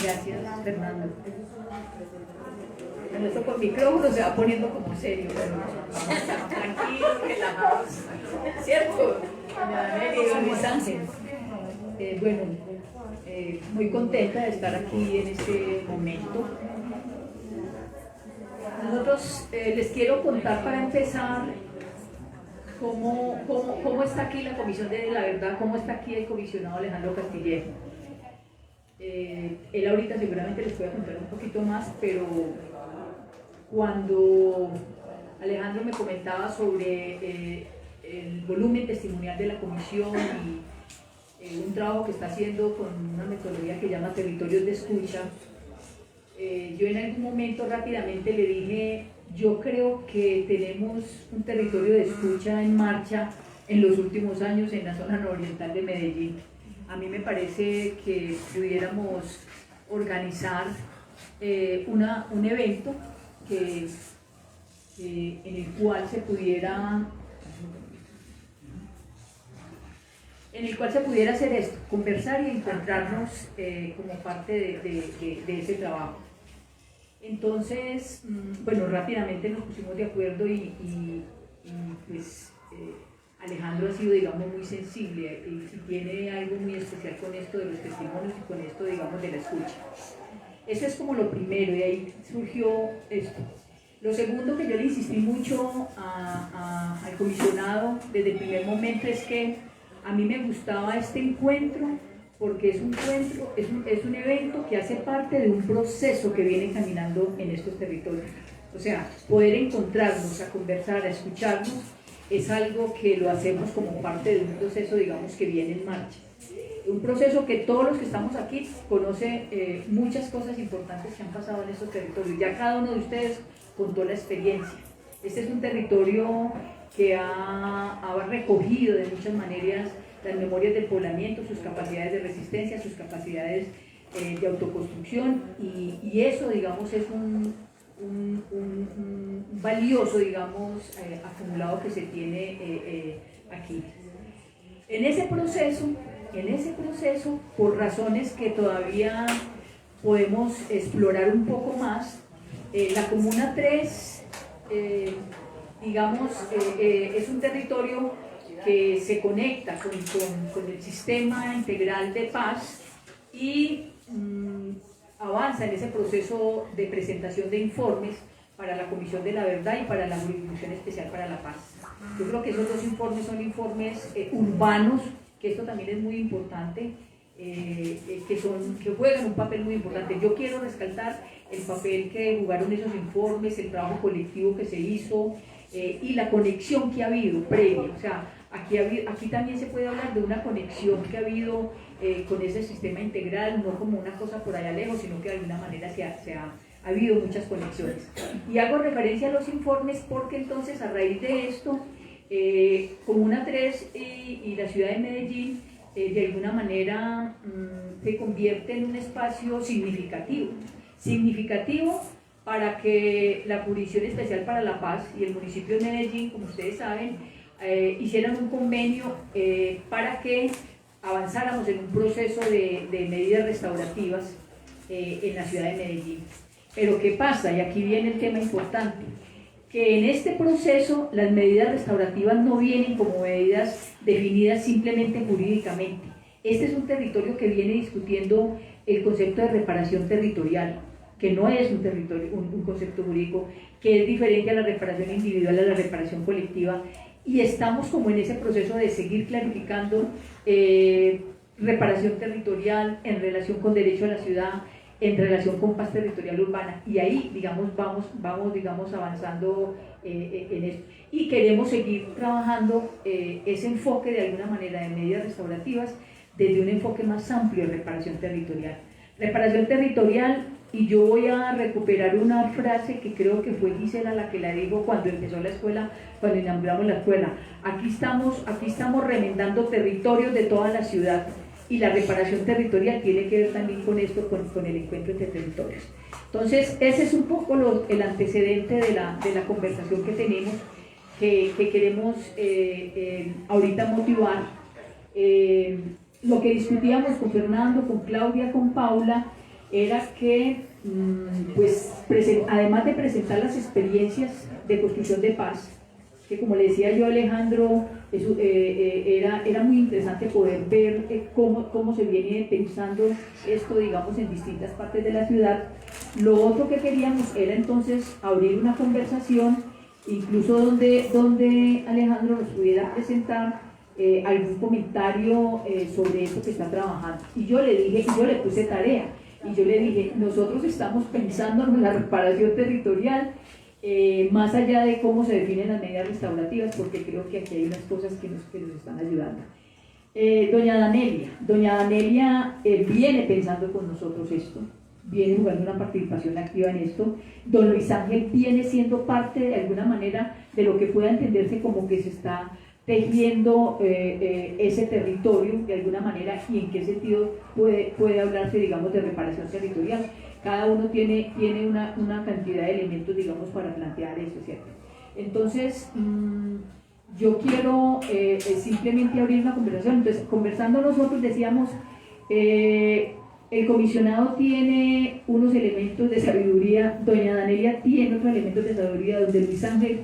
Gracias, Fernando. Bueno, esto con micrófono se va poniendo como serio, pero tranquilos, relajados, ¿cierto? Luis Ángel. Bueno, muy contenta de estar aquí en este momento. Nosotros les quiero contar para empezar cómo está aquí la Comisión de la Verdad, cómo está aquí el comisionado Alejandro Castillejo. Él ahorita seguramente les puede contar un poquito más, pero cuando Alejandro me comentaba sobre el volumen testimonial de la comisión y un trabajo que está haciendo con una metodología que llama Territorios de Escucha, yo en algún momento rápidamente le dije, yo creo que tenemos un territorio de escucha en marcha en los últimos años en la zona nororiental de Medellín. A mí me parece que pudiéramos organizar un evento en el cual se pudiera hacer esto, conversar y encontrarnos como parte de ese trabajo. Entonces, bueno, rápidamente nos pusimos de acuerdo y pues Alejandro ha sido, digamos, muy sensible y tiene algo muy especial con esto de los testimonios y con esto, digamos, de la escucha. Eso es como lo primero y ahí surgió esto. Lo segundo que yo le insistí mucho al comisionado desde el primer momento es que a mí me gustaba este encuentro porque es un evento que hace parte de un proceso que viene caminando en estos territorios. O sea, poder encontrarnos, a conversar, a escucharnos, es algo que lo hacemos como parte de un proceso, digamos, que viene en marcha. Un proceso que todos los que estamos aquí conocen muchas cosas importantes que han pasado en estos territorios. Ya cada uno de ustedes contó la experiencia. Este es un territorio que ha recogido de muchas maneras las memorias del poblamiento, sus capacidades de resistencia, sus capacidades de autoconstrucción y eso, digamos, es un valioso, digamos, acumulado que se tiene aquí. En ese proceso, por razones que todavía podemos explorar un poco más, la Comuna 3, digamos, es un territorio que se conecta con el sistema integral de paz y avanza en ese proceso de presentación de informes para la Comisión de la Verdad y para la Jurisdicción Especial para la Paz. Yo creo que esos dos informes son informes urbanos, que esto también es muy importante, que juegan un papel muy importante. Yo quiero rescatar el papel que jugaron esos informes, el trabajo colectivo que se hizo y la conexión que ha habido previa. O sea, aquí también se puede hablar de una conexión que ha habido con ese sistema integral, no como una cosa por allá lejos, sino que de alguna manera ha habido muchas conexiones. Y hago referencia a los informes porque entonces a raíz de esto, Comuna 3 y la ciudad de Medellín de alguna manera se convierte en un espacio significativo para que la Jurisdicción Especial para la Paz y el municipio de Medellín, como ustedes saben, hicieran un convenio para que avanzáramos en un proceso de medidas restaurativas en la ciudad de Medellín. Pero ¿qué pasa? Y aquí viene el tema importante, que en este proceso las medidas restaurativas no vienen como medidas definidas simplemente jurídicamente. Este es un territorio que viene discutiendo el concepto de reparación territorial, que no es un concepto jurídico, que es diferente a la reparación individual, a la reparación colectiva, y estamos como en ese proceso de seguir clarificando reparación territorial en relación con derecho a la ciudad, en relación con paz territorial urbana, y ahí, digamos, vamos digamos, avanzando en esto. Y queremos seguir trabajando ese enfoque de alguna manera de medidas restaurativas desde un enfoque más amplio de reparación territorial. Reparación territorial, y yo voy a recuperar una frase que creo que fue Gisela la que la dijo cuando empezó la escuela, cuando inauguramos la escuela. Aquí estamos remendando territorios de toda la ciudad. Y la reparación territorial tiene que ver también con esto, con el encuentro entre territorios. Entonces, ese es un poco el antecedente de la conversación que tenemos, que queremos ahorita motivar. Lo que discutíamos con Fernando, con Claudia, con Paula, era que, pues, además de presentar las experiencias de construcción de paz, que como le decía yo a Alejandro, era muy interesante poder ver cómo se viene pensando esto, digamos, en distintas partes de la ciudad. Lo otro que queríamos era entonces abrir una conversación, incluso donde Alejandro nos pudiera presentar algún comentario sobre eso que está trabajando. Y yo le dije, y yo le puse tarea, y yo le dije, nosotros estamos pensando en la reparación territorial, más allá de cómo se definen las medidas restaurativas, porque creo que aquí hay unas cosas que nos están ayudando. Doña Danelia viene pensando con nosotros esto, viene jugando una participación activa en esto. Don Luis Ángel viene siendo parte de alguna manera de lo que pueda entenderse como que se está tejiendo ese territorio de alguna manera, y en qué sentido puede hablarse, digamos, de reparación territorial. Cada uno tiene una cantidad de elementos, digamos, para plantear eso, ¿cierto? Entonces, yo quiero simplemente abrir una conversación. Entonces, conversando nosotros decíamos, el comisionado tiene unos elementos de sabiduría, doña Danelia tiene otros elementos de sabiduría, donde Luis Ángel,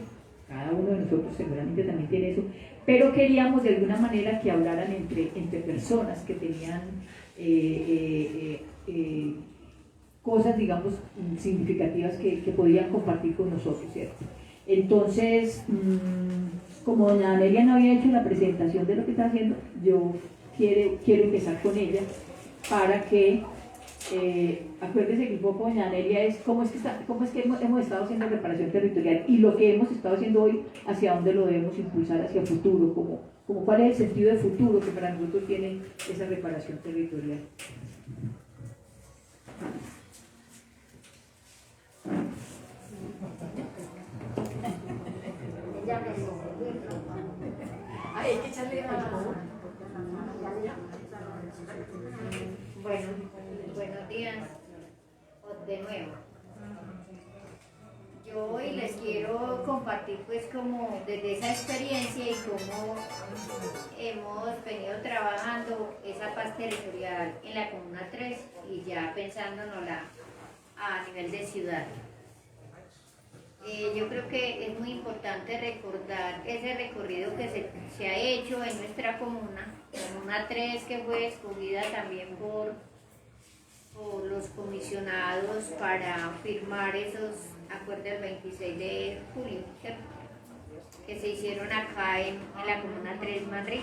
cada uno de nosotros seguramente también tiene eso, pero queríamos de alguna manera que hablaran entre personas que tenían cosas, digamos, significativas que podían compartir con nosotros, ¿cierto? Entonces, como doña Danelia no había hecho la presentación de lo que está haciendo, yo quiero empezar con ella para que, acuérdese que un poco doña Danelia es cómo es que hemos estado haciendo reparación territorial, y lo que hemos estado haciendo hoy, hacia dónde lo debemos impulsar hacia el futuro, como cuál es el sentido de futuro que para nosotros tiene esa reparación territorial. Ay, hay que echarle Bueno, buenos días de nuevo. Yo hoy les quiero compartir pues como desde esa experiencia y cómo hemos venido trabajando esa paz territorial en la Comuna 3 y ya pensándonosla a nivel de ciudad. Yo creo que es muy importante recordar ese recorrido que se ha hecho en nuestra comuna, Comuna 3, que fue escogida también por los comisionados para firmar esos acuerdos el 26 de julio, ¿cierto? Que se hicieron acá en la Comuna 3 Madrid.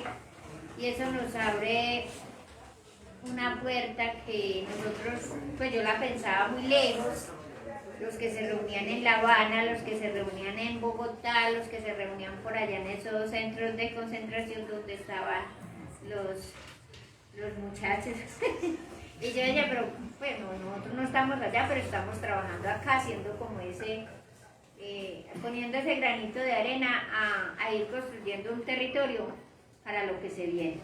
Y eso nos abre una puerta que nosotros, pues yo la pensaba muy lejos, los que se reunían en La Habana, los que se reunían en Bogotá, los que se reunían por allá en esos centros de concentración donde estaban los muchachos. Y yo decía, pero bueno, nosotros no estamos allá, pero estamos trabajando acá, haciendo como poniendo ese granito de arena a ir construyendo un territorio para lo que se viene.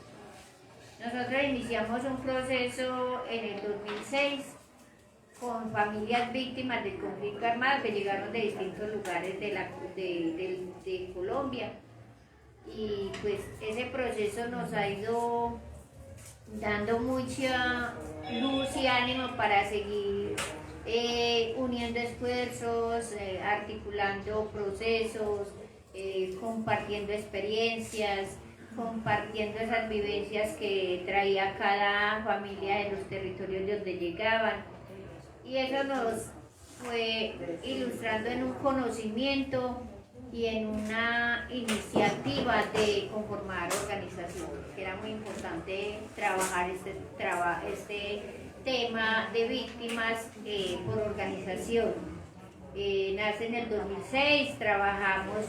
Nosotros iniciamos un proceso en el 2006 con familias víctimas del conflicto armado que llegaron de distintos lugares de Colombia, y pues ese proceso nos ha ido dando mucha luz y ánimo para seguir uniendo esfuerzos, articulando procesos, compartiendo experiencias, compartiendo esas vivencias que traía cada familia de los territorios de donde llegaban. Y eso nos fue ilustrando en un conocimiento y en una iniciativa de conformar organizaciones, que era muy importante trabajar este tema de víctimas por organización. Nace en el 2006, trabajamos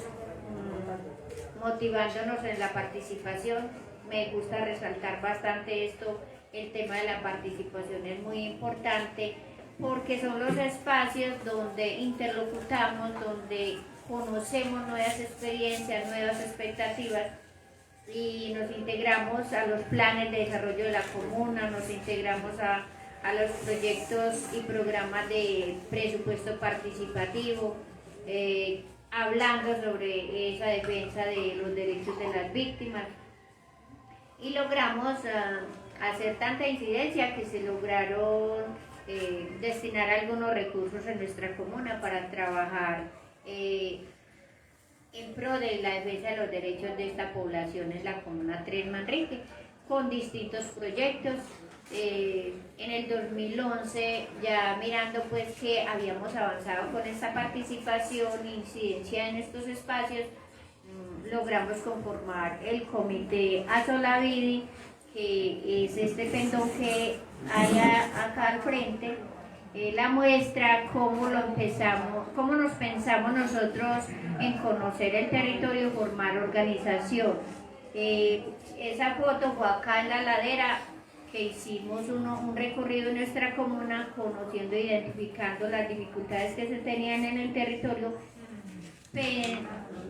motivándonos en la participación. Me gusta resaltar bastante esto, el tema de la participación es muy importante, porque son los espacios donde interlocutamos, donde conocemos nuevas experiencias, nuevas expectativas, y nos integramos a los planes de desarrollo de la comuna, nos integramos a los proyectos y programas de presupuesto participativo, hablando sobre esa defensa de los derechos de las víctimas, y logramos hacer tanta incidencia que se lograron destinar algunos recursos en nuestra comuna para trabajar en pro de la defensa de los derechos de esta población en la comuna 3 Manrique, con distintos proyectos. En el 2011, ya mirando pues que habíamos avanzado con esta participación e incidencia en estos espacios, logramos conformar el comité Azolavidi, que es este pendón que hay acá al frente. La muestra cómo nos pensamos nosotros en conocer el territorio, formar organización. Esa foto fue acá en la ladera, que hicimos un recorrido en nuestra comuna, conociendo e identificando las dificultades que se tenían en el territorio,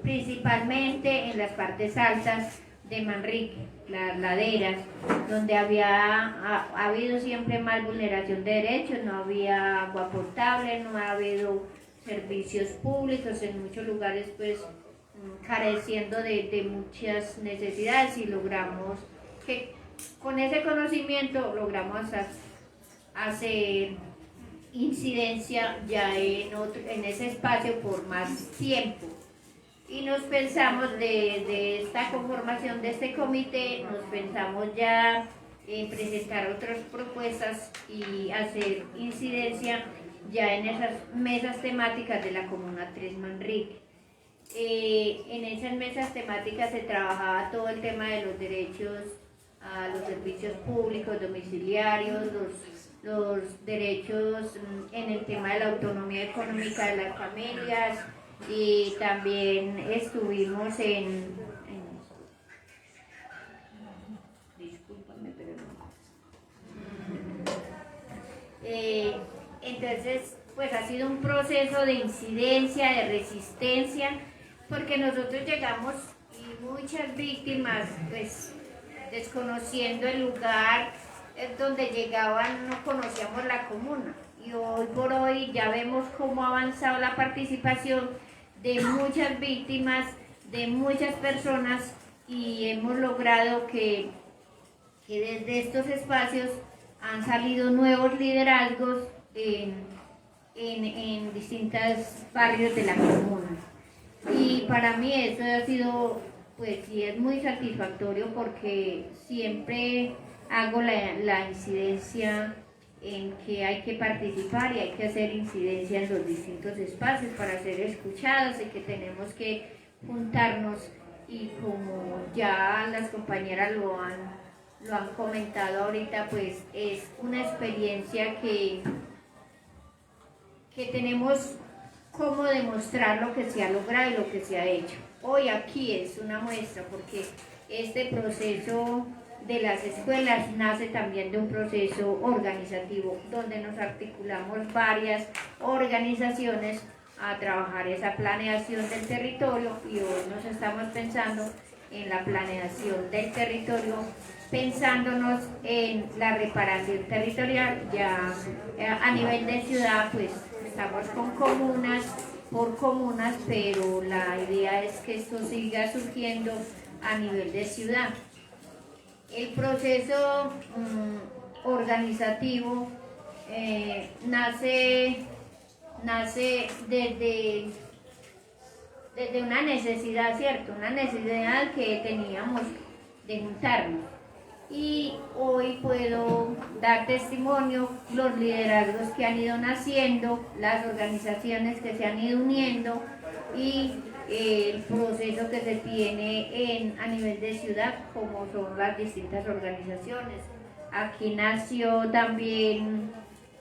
principalmente en las partes altas de Manrique, las laderas, donde ha habido siempre más vulneración de derechos, no había agua potable, no ha habido servicios públicos, en muchos lugares pues careciendo de muchas necesidades, y logramos que con ese conocimiento logramos hacer incidencia ya en ese espacio por más tiempo. Y nos pensamos de esta conformación de este comité, nos pensamos ya en presentar otras propuestas y hacer incidencia ya en esas mesas temáticas de la Comuna 3 Manrique. En esas mesas temáticas se trabajaba todo el tema de los derechos a los servicios públicos, domiciliarios, los derechos en el tema de la autonomía económica de las familias, y también estuvimos discúlpame, pero no. Entonces, pues ha sido un proceso de incidencia, de resistencia, porque nosotros llegamos y muchas víctimas, pues desconociendo el lugar donde llegaban, no conocíamos la comuna, y hoy por hoy ya vemos cómo ha avanzado la participación de muchas víctimas, de muchas personas, y hemos logrado que desde estos espacios han salido nuevos liderazgos en distintos barrios de la comuna. Y para mí eso ha sido, pues sí, es muy satisfactorio, porque siempre hago la incidencia en que hay que participar y hay que hacer incidencia en los distintos espacios para ser escuchados, y que tenemos que juntarnos, y como ya las compañeras lo han comentado ahorita, pues es una experiencia que tenemos cómo demostrar lo que se ha logrado y lo que se ha hecho. Hoy aquí es una muestra, porque este proceso de las escuelas nace también de un proceso organizativo, donde nos articulamos varias organizaciones a trabajar esa planeación del territorio, y hoy nos estamos pensando en la planeación del territorio, pensándonos en la reparación territorial. Ya a nivel de ciudad, pues estamos con por comunas, pero la idea es que esto siga surgiendo a nivel de ciudad. El proceso organizativo nace desde una necesidad, ¿cierto? Una necesidad que teníamos de juntarnos. Y hoy puedo dar testimonio los liderazgos que han ido naciendo, las organizaciones que se han ido uniendo, y el proceso que se tiene a nivel de ciudad, como son las distintas organizaciones. Aquí nació también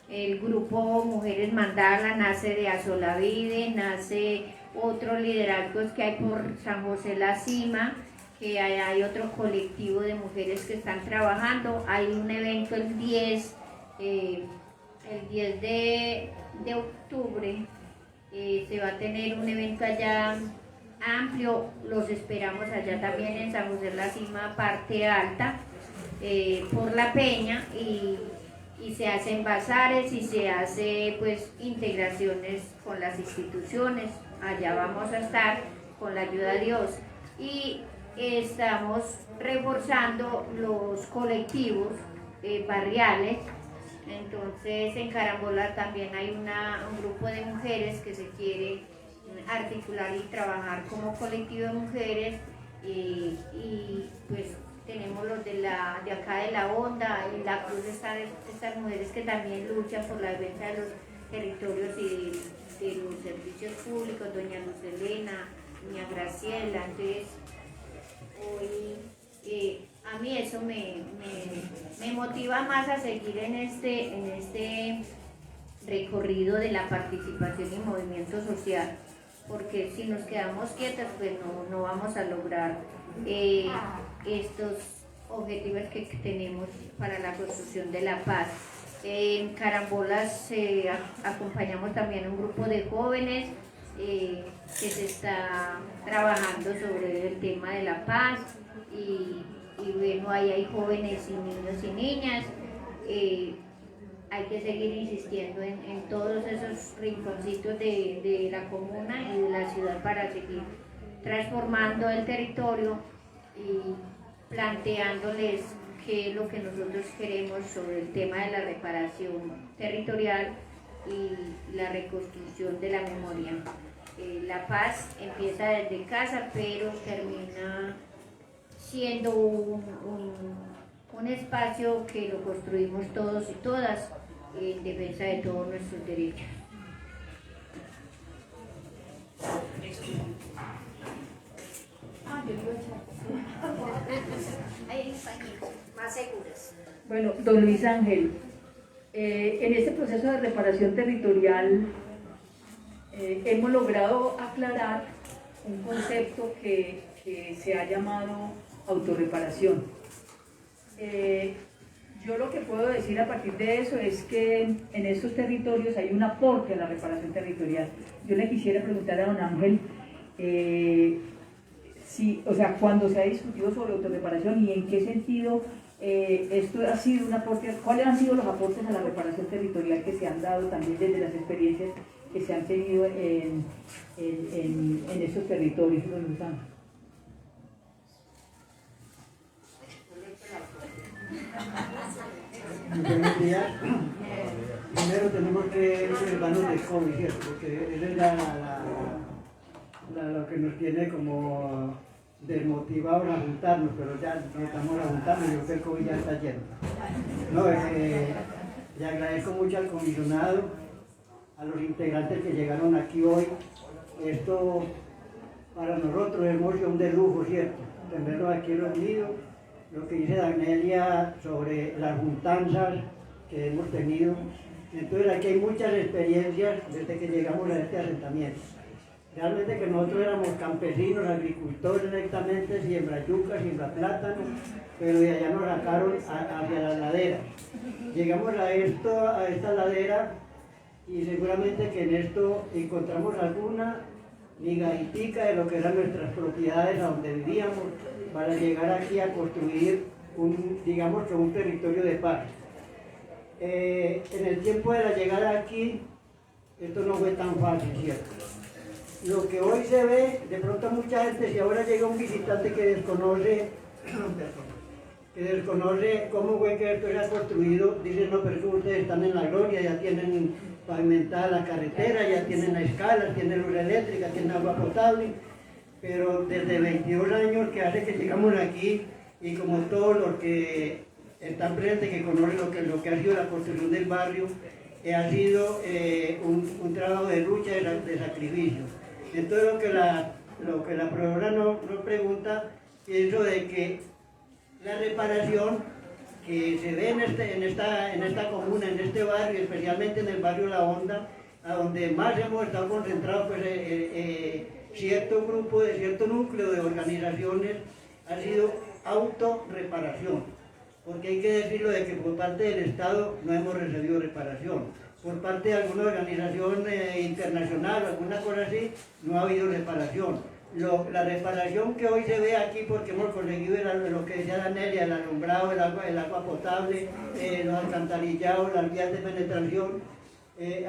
el grupo Mujeres Mandala, nace de Azolavide, nace otros liderazgos que hay por San José La Cima, que hay otro colectivo de mujeres que están trabajando. Hay un evento el 10 de octubre, se va a tener un evento allá amplio, los esperamos allá también en San José La Cima, parte alta, por la Peña, y se hacen bazares y se hace pues integraciones con las instituciones. Allá vamos a estar con la ayuda de Dios, y estamos reforzando los colectivos barriales, Entonces en Carambola también hay un grupo de mujeres que se quiere articular y trabajar como colectivo de mujeres y pues tenemos los de acá de la Onda, en la Cruz están estas mujeres que también luchan por la defensa de los territorios y de los servicios públicos, doña Luz Elena, doña Graciela. Entonces hoy a mí eso me motiva más a seguir en este recorrido de la participación y movimiento social, porque si nos quedamos quietas pues no vamos a lograr estos objetivos que tenemos para la construcción de la paz. En Carambolas acompañamos también a un grupo de jóvenes que se está trabajando sobre el tema de la paz y bueno, ahí hay jóvenes y niños y niñas. Hay que seguir insistiendo en todos esos rinconcitos de la comuna y de la ciudad para seguir transformando el territorio y planteándoles qué es lo que nosotros queremos sobre el tema de la reparación territorial y la reconstrucción de la memoria. La paz empieza desde casa, pero termina siendo un espacio que lo construimos todos y todas en defensa de todos nuestros derechos. Hay pañitos más seguros. Bueno, don Luis Ángel, en este proceso de reparación territorial hemos logrado aclarar un concepto que se ha llamado autorreparación. Yo lo que puedo decir a partir de eso es que en estos territorios hay un aporte a la reparación territorial. Yo le quisiera preguntar a don Ángel cuando se ha discutido sobre autorreparación y en qué sentido esto ha sido un aporte, cuáles han sido los aportes a la reparación territorial que se han dado también desde las experiencias que se han tenido en estos territorios, don Luis Ángel. Buenos días. Primero tenemos que salvarnos del COVID, ¿cierto? Porque esa es lo que nos tiene como desmotivados a juntarnos, pero ya nos estamos juntando y yo creo que el COVID ya está lleno. Le agradezco mucho al comisionado, a los integrantes que llegaron aquí hoy. Esto para nosotros es emoción de lujo, ¿cierto? Tenerlos aquí reunidos. Lo que dice Danelia sobre las juntanzas que hemos tenido. Entonces aquí hay muchas experiencias desde que llegamos a este asentamiento. Realmente que nosotros éramos campesinos, agricultores directamente, siembra yuca, siembra plátano, pero de allá nos sacaron hacia las laderas. Llegamos a esta ladera y seguramente que en esto encontramos alguna migajitica de lo que eran nuestras propiedades a donde vivíamos, para llegar aquí a construir un territorio de paz. En el tiempo de la llegada aquí, esto no fue tan fácil, ¿cierto? Lo que hoy se ve, de pronto mucha gente, si ahora llega un visitante que desconoce cómo fue que esto era construido, dicen, no, pero ustedes están en la gloria, ya tienen pavimentada la carretera, ya tienen la escala, tienen luz eléctrica, tienen agua potable. Pero desde 22 años que hace que llegamos aquí, y como todos los que están presentes, que conocen lo que ha sido la construcción del barrio, ha sido un trabajo de lucha, de sacrificio. Entonces lo que la profesora nos pregunta, pienso de que la reparación que se ve en esta comuna, en este barrio, especialmente en el barrio La Honda, a donde más hemos estado concentrados, pues cierto grupo, cierto núcleo de organizaciones, ha sido autorreparación, porque hay que decirlo de que por parte del Estado no hemos recibido reparación, por parte de alguna organización internacional o alguna cosa así, no ha habido reparación. La reparación que hoy se ve aquí, porque hemos conseguido lo que decía Danelia, el alumbrado, el agua potable, los alcantarillados, las vías de penetración,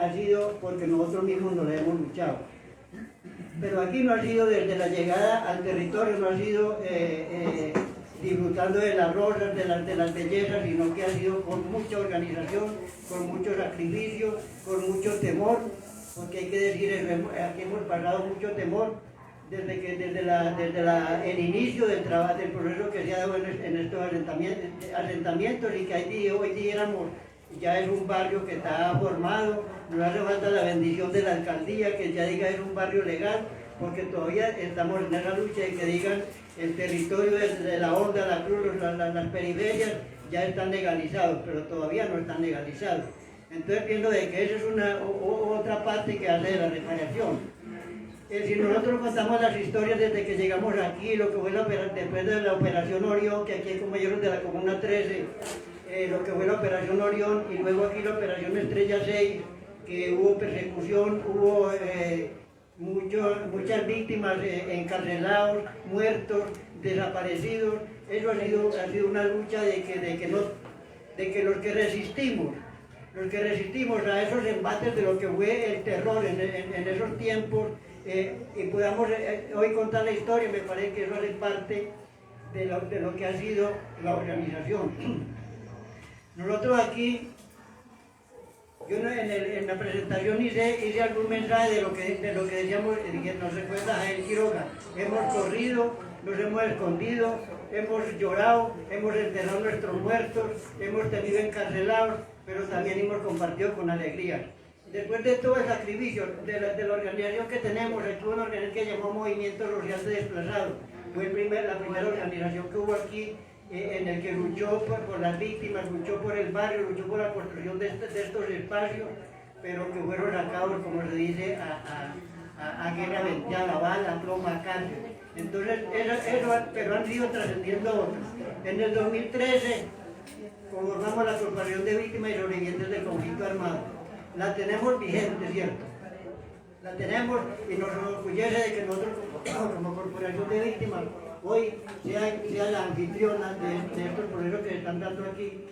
ha sido porque nosotros mismos nos lo hemos luchado. Pero aquí no ha sido desde la llegada al territorio, no ha sido disfrutando de las rosas, de las bellezas, sino que ha sido con mucha organización, con mucho sacrificio, con mucho temor, porque hay que decir, aquí hemos pasado mucho temor desde el inicio del trabajo, del proceso que se ha dado en estos asentamientos y que hoy dijéramos, ya es un barrio que está formado, nos hace falta la bendición de la alcaldía, que ya diga es un barrio legal, porque todavía estamos en esa lucha de que digan el territorio de la Honda, la Cruz, las periferias ya están legalizados, pero todavía no están legalizados. Entonces pienso de que esa es otra parte que hace de la reparación. Si nosotros contamos las historias desde que llegamos aquí, lo que fue después de la Operación Orión, que aquí hay compañeros de la Comuna 13, lo que fue la Operación Orión y luego aquí la Operación Estrella 6, que hubo persecución, hubo muchas víctimas encarcelados, muertos, desaparecidos. Eso ha sido una lucha de que los que resistimos a esos embates de lo que fue el terror en esos tiempos, y podamos hoy contar la historia, me parece que eso hace parte de lo que ha sido la organización. Nosotros aquí, yo en la presentación hice algún mensaje de lo que decíamos, que nos recuerda a Jael Quiroga. Hemos corrido, nos hemos escondido, hemos llorado, hemos enterrado a nuestros muertos, hemos tenido encarcelados, pero también hemos compartido con alegría. Después de todo el sacrificio de la organización que tenemos, aquí una organización que llamó Movimiento Social de Desplazados. Fue la primera organización que hubo aquí, en el que luchó por las víctimas, luchó por el barrio, luchó por la construcción de estos espacios, pero que fueron sacados, como se dice, a guerra venteada, bala, ploma, cárcel. Entonces, pero han ido trascendiendo otros. En el 2013 conformamos la Corporación de Víctimas y Sobrevivientes del Conflicto Armado. La tenemos vigente, ¿cierto? La tenemos y nos enorgullece de que nosotros, como Corporación de Víctimas, hoy sea la anfitriona de estos procesos que se están dando aquí,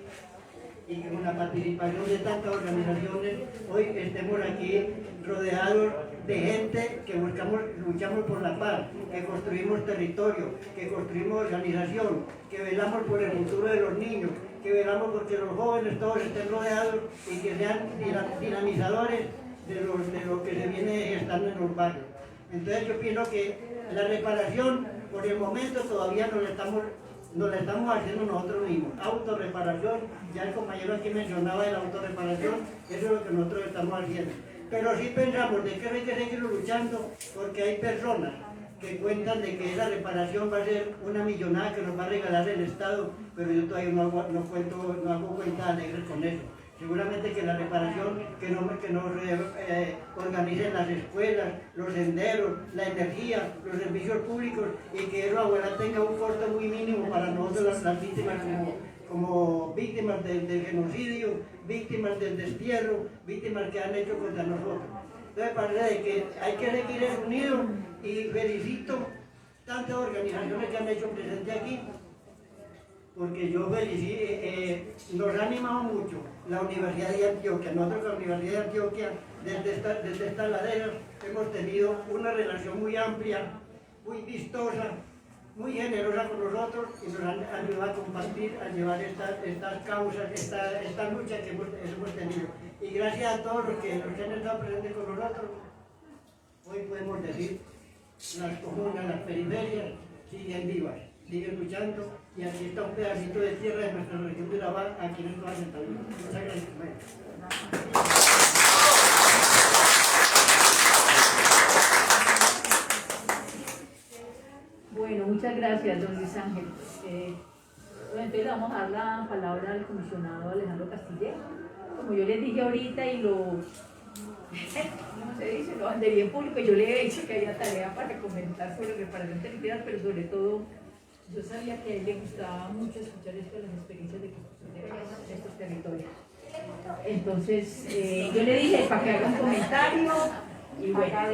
y con la participación de tantas organizaciones, hoy estemos aquí rodeados de gente que luchamos por la paz, que construimos territorio, que construimos organización, que velamos por el futuro de los niños, que velamos porque los jóvenes todos estén rodeados y que sean dinamizadores de lo que se viene gestando en los barrios. Entonces yo pienso que la reparación, por el momento todavía nos la estamos haciendo nosotros mismos. Autorreparación, ya el compañero aquí mencionaba de la autorreparación, eso es lo que nosotros estamos haciendo. Pero sí pensamos de que hay que seguir luchando, porque hay personas que cuentan de que esa reparación va a ser una millonada que nos va a regalar el Estado, pero yo todavía no hago cuenta alegre con eso. Seguramente que la reparación, que nos organicen las escuelas, los senderos, la energía, los servicios públicos, y que eso abuela tenga un costo muy mínimo para nosotros las víctimas como víctimas del genocidio, víctimas del destierro, víctimas que han hecho contra nosotros. Entonces parece de que hay que seguir unidos, y felicito tantas organizaciones que han hecho presente aquí, porque yo nos ha animado mucho la Universidad de Antioquia. Nosotros con la Universidad de Antioquia, desde estas laderas, hemos tenido una relación muy amplia, muy vistosa, muy generosa con nosotros, y nos han ayudado a compartir, a llevar estas causas, esta lucha que hemos tenido. Y gracias a todos los que han estado presentes con nosotros, hoy podemos decir, las comunas, las periferias, siguen vivas, siguen luchando, y aquí está un pedacito de tierra de nuestra región de La Habana, aquí en nuestro asentamiento. Muchas gracias. Bueno, muchas gracias, don Luis Ángel. Entonces le vamos a dar la palabra al comisionado Alejandro Castillejo. Como yo les dije ahorita y ¿cómo se dice? Lo bandería en público, yo le he dicho que había tarea para comentar sobre reparación territorial, pero sobre todo yo sabía que a él le gustaba mucho escuchar esto de las experiencias de construcción de estos territorios. Entonces yo le dije para que haga un comentario y bueno, para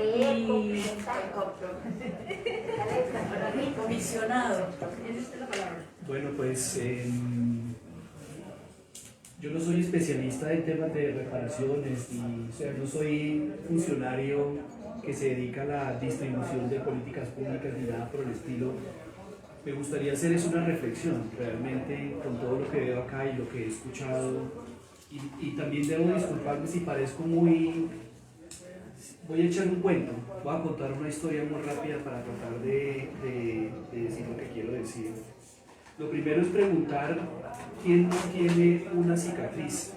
mí, comisionado, ¿es esta la palabra? Bueno, pues yo no soy especialista en temas de reparaciones, no soy funcionario que se dedica a la distribución de políticas públicas ni nada por el estilo. me gustaría hacer es una reflexión, realmente, con todo lo que veo acá y lo que he escuchado. Y también debo disculparme si parezco muy... Voy a echar un cuento, voy a contar una historia muy rápida para tratar de decir lo que quiero decir. Lo primero es preguntar quién no tiene una cicatriz.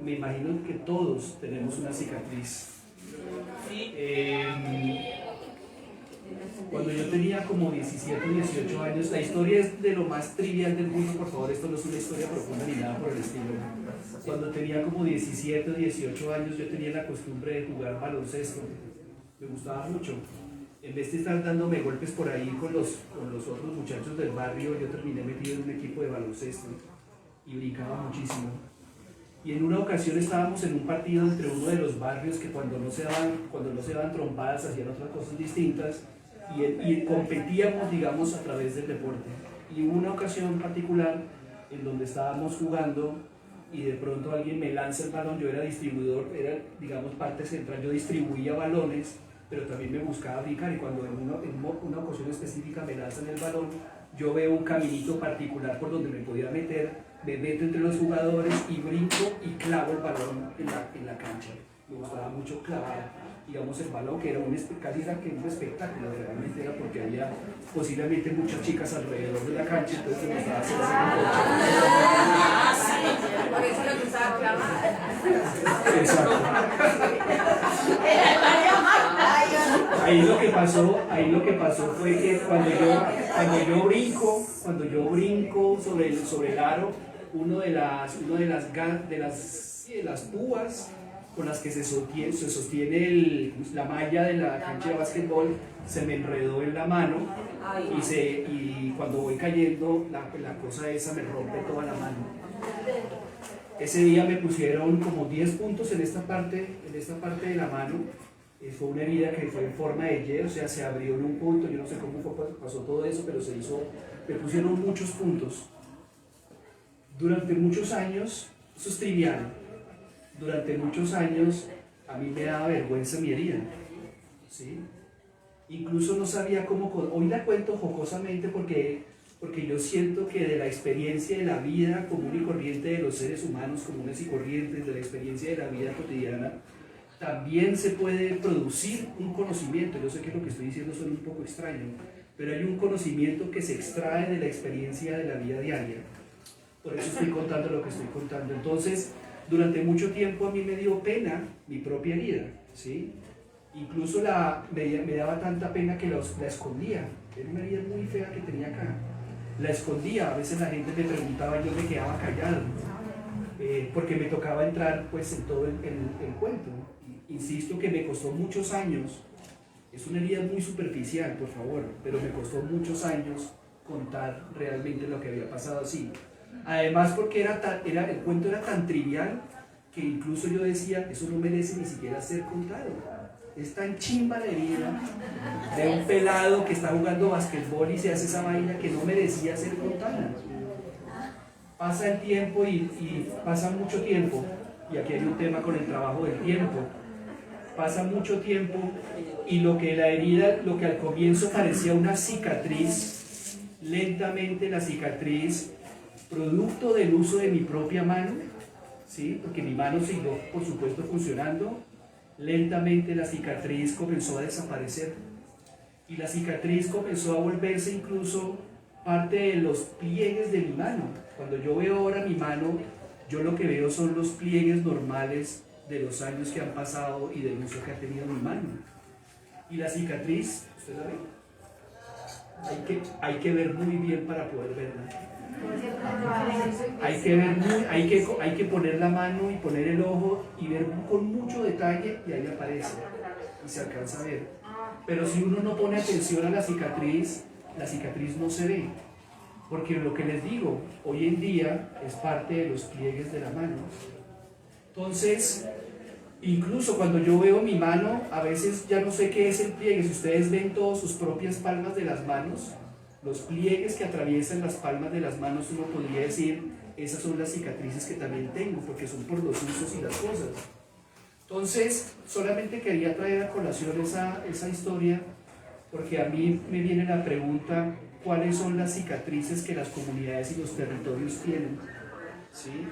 Me imagino que todos tenemos una cicatriz. Cuando yo tenía como 17 o 18 años, la historia es de lo más trivial del mundo, por favor, esto no es una historia profunda ni nada por el estilo. Cuando tenía como 17 o 18 años, yo tenía la costumbre de jugar baloncesto, me gustaba mucho. En vez de estar dándome golpes por ahí con los otros muchachos del barrio, yo terminé metido en un equipo de baloncesto y brincaba muchísimo. Y en una ocasión estábamos en un partido entre uno de los barrios que cuando no se daban trompadas hacían otras cosas distintas y competíamos, digamos, a través del deporte. Y hubo una ocasión particular en donde estábamos jugando y de pronto alguien me lanza el balón. Yo era distribuidor, era, digamos, parte central, yo distribuía balones, pero también me buscaba brincar, y cuando en una ocasión específica me lanzan el balón, yo veo un caminito particular por donde me podía meter, me meto entre los jugadores y brinco y clavo el balón en la cancha. Me gustaba mucho clavar, digamos, el balón, que era casi era que un espectáculo, realmente era porque había posiblemente muchas chicas alrededor de la cancha, entonces me gustaba hacer ese Por eso lo gustaba clavar. Exacto. Ahí lo que pasó fue que cuando yo brinco sobre el aro, uno de las púas con las que se sostiene la malla de la cancha de básquetbol se me enredó en la mano y cuando voy cayendo la cosa esa me rompe toda la mano. Ese día me pusieron como 10 puntos en esta parte de la mano. Fue una herida que fue en forma de Y, o sea, se abrió en un punto, yo no sé cómo pasó todo eso, pero me pusieron muchos puntos. Durante muchos años, eso es trivial, durante muchos años a mí me daba vergüenza mi herida, ¿sí? Incluso no sabía cómo, hoy la cuento jocosamente porque yo siento que de la experiencia de la vida común y corriente de los seres humanos comunes y corrientes, de la experiencia de la vida cotidiana, también se puede producir un conocimiento. Yo sé que lo que estoy diciendo suena un poco extraño, pero hay un conocimiento que se extrae de la experiencia de la vida diaria. Por eso estoy contando lo que estoy contando. Entonces, durante mucho tiempo a mí me dio pena mi propia herida, ¿sí? Incluso me daba tanta pena que la escondía. Era una herida muy fea que tenía acá. La escondía, a veces la gente me preguntaba y yo me quedaba callado, porque me tocaba entrar pues en todo el cuento. Insisto que me costó muchos años, es una herida muy superficial, por favor, pero me costó muchos años contar realmente lo que había pasado así. Además porque el cuento era tan trivial que incluso yo decía, eso no merece ni siquiera ser contado. Es tan chimba la herida de un pelado que está jugando basquetbol y se hace esa vaina que no merecía ser contada. Pasa el tiempo y pasa mucho tiempo, y aquí hay un tema con el trabajo del tiempo. Pasa mucho tiempo y lo que al comienzo parecía una cicatriz, lentamente la cicatriz, producto del uso de mi propia mano, ¿sí? Porque mi mano siguió, por supuesto, funcionando, lentamente la cicatriz comenzó a desaparecer y la cicatriz comenzó a volverse incluso parte de los pliegues de mi mano. Cuando yo veo ahora mi mano, yo lo que veo son los pliegues normales de los años que han pasado y del uso que ha tenido mi mano. Y la cicatriz, ¿usted la ve? Hay que ver muy bien para poder verla. Hay que poner la mano y poner el ojo y ver con mucho detalle y ahí aparece y se alcanza a ver. Pero si uno no pone atención a la cicatriz no se ve. Porque lo que les digo, hoy en día es parte de los pliegues de la mano. Entonces, incluso cuando yo veo mi mano, a veces ya no sé qué es el pliegue. Si ustedes ven todas sus propias palmas de las manos, los pliegues que atraviesan las palmas de las manos, uno podría decir, esas son las cicatrices que también tengo, porque son por los usos y las cosas. Entonces, solamente quería traer a colación esa historia porque a mí me viene la pregunta, ¿cuáles son las cicatrices que las comunidades y los territorios tienen? ¿Sí?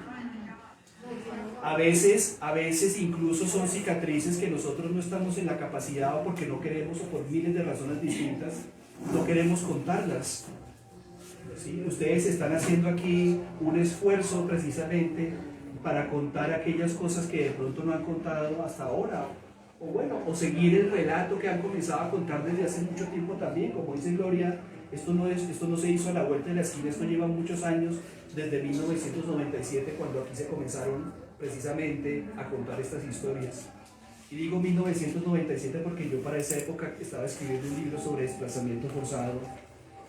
A veces incluso son cicatrices que nosotros no estamos en la capacidad, o porque no queremos, o por miles de razones distintas, no queremos contarlas. ¿Sí? Ustedes están haciendo aquí un esfuerzo precisamente para contar aquellas cosas que de pronto no han contado hasta ahora, o bueno, o seguir el relato que han comenzado a contar desde hace mucho tiempo también. Como dice Gloria, esto no se hizo a la vuelta de la esquina, esto lleva muchos años, desde 1997, cuando aquí se comenzaron precisamente a contar estas historias. Y digo 1997 porque yo para esa época estaba escribiendo un libro sobre desplazamiento forzado,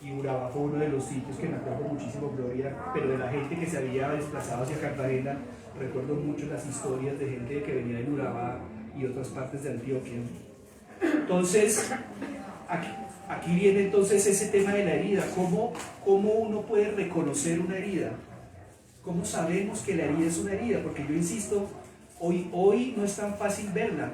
y Urabá fue uno de los sitios que me acuerdo muchísimo, Gloria, pero de la gente que se había desplazado hacia Cartagena. Recuerdo mucho las historias de gente que venía de Urabá y otras partes de Antioquia. Entonces, aquí viene entonces ese tema de la herida. ¿Cómo uno puede reconocer una herida? ¿Cómo sabemos que la herida es una herida? Porque yo insisto, hoy no es tan fácil verla,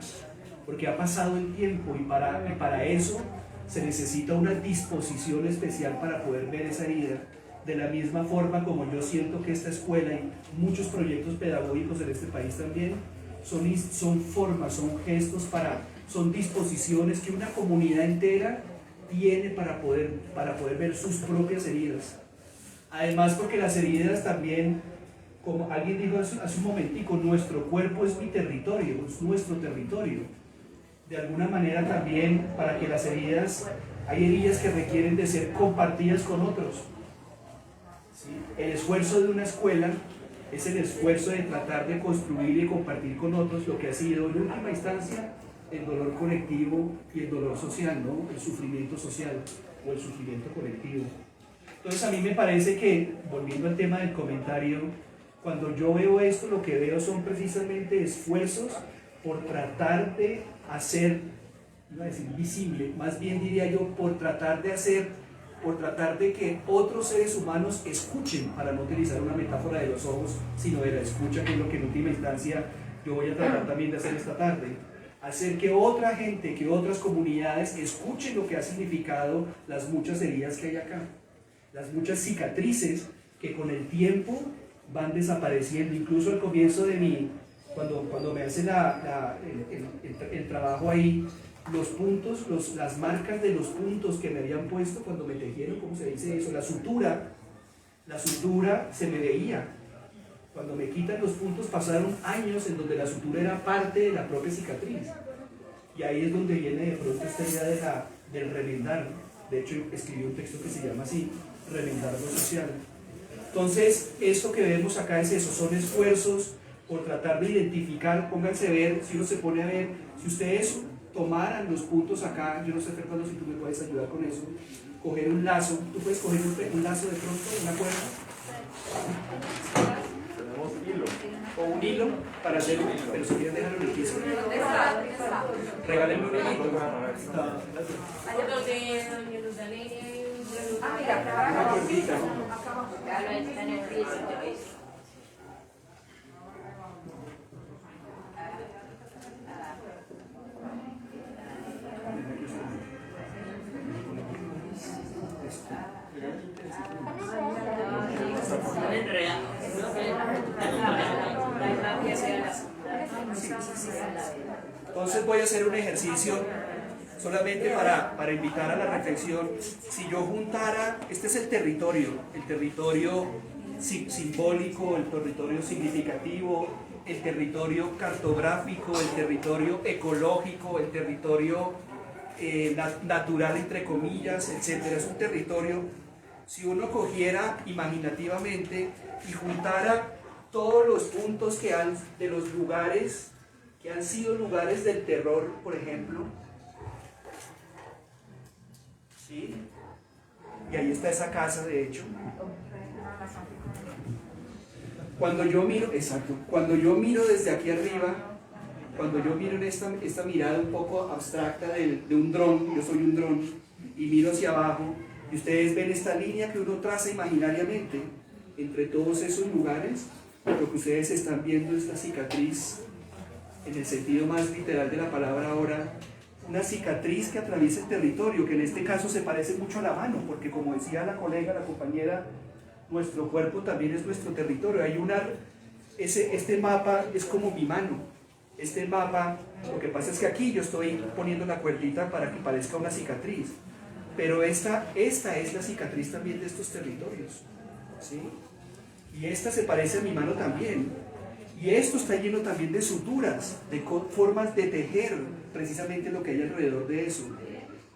porque ha pasado el tiempo, y para eso se necesita una disposición especial para poder ver esa herida. De la misma forma como yo siento que esta escuela y muchos proyectos pedagógicos en este país también son formas, son gestos, son disposiciones que una comunidad entera tiene para poder ver sus propias heridas. Además, porque las heridas también, como alguien dijo hace un momentico, nuestro cuerpo es mi territorio, es nuestro territorio. De alguna manera también, para que las heridas, hay heridas que requieren de ser compartidas con otros. ¿Sí? El esfuerzo de una escuela es el esfuerzo de tratar de construir y compartir con otros lo que ha sido en última instancia el dolor colectivo y el dolor social, ¿no? El sufrimiento social o el sufrimiento colectivo. Entonces a mí me parece que, volviendo al tema del comentario, cuando yo veo esto, lo que veo son precisamente esfuerzos por tratar de hacer, no voy a decir visible, más bien diría yo, por tratar de que otros seres humanos escuchen, para no utilizar una metáfora de los ojos, sino de la escucha, que es lo que en última instancia yo voy a tratar también de hacer esta tarde. Hacer que otra gente, que otras comunidades escuchen lo que ha significado las muchas heridas que hay acá, las muchas cicatrices que con el tiempo van desapareciendo. Incluso al comienzo de cuando me hace el trabajo ahí, los puntos, las marcas de los puntos que me habían puesto cuando me tejieron, ¿cómo se dice eso? La sutura se me veía. Cuando me quitan los puntos pasaron años en donde la sutura era parte de la propia cicatriz. Y ahí es donde viene de pronto esta idea del remendar. De hecho, escribí un texto que se llama así, remendar lo social. Entonces, esto que vemos acá es eso, son esfuerzos por tratar de identificar. Pónganse a ver, si uno se pone a ver, si ustedes tomaran los puntos acá, yo no sé, Fernando, si tú me puedes ayudar con eso, coger un lazo, tú puedes coger un lazo de pronto, una cuerda, Tenemos hilo. o un hilo para hacer, pero si quieren dejarlo en el piso, regálenme un hilo. Una cuerdita, ¿no? Claro, está en el piso. Entonces voy a hacer un ejercicio solamente para invitar a la reflexión. Si yo juntara, este es el territorio simbólico, el territorio significativo, el territorio cartográfico, el territorio ecológico, el territorio natural, entre comillas, etc. Es un territorio, si uno cogiera imaginativamente y juntara todos los puntos de los lugares que han sido lugares del terror, por ejemplo, ¿sí? Y ahí está esa casa, de hecho. Cuando yo miro desde aquí arriba, cuando yo miro en esta mirada un poco abstracta de un dron, yo soy un dron, y miro hacia abajo, y ustedes ven esta línea que uno traza imaginariamente entre todos esos lugares, lo que ustedes están viendo, esta cicatriz, en el sentido más literal de la palabra ahora, una cicatriz que atraviesa el territorio, que en este caso se parece mucho a la mano, porque como decía la colega, la compañera, nuestro cuerpo también es nuestro territorio. Este mapa es como mi mano. Este mapa, lo que pasa es que aquí yo estoy poniendo la cuerdita para que parezca una cicatriz, pero esta es la cicatriz también de estos territorios, ¿sí? Y esta se parece a mi mano también. Y esto está lleno también de suturas, de formas de tejer precisamente lo que hay alrededor de eso.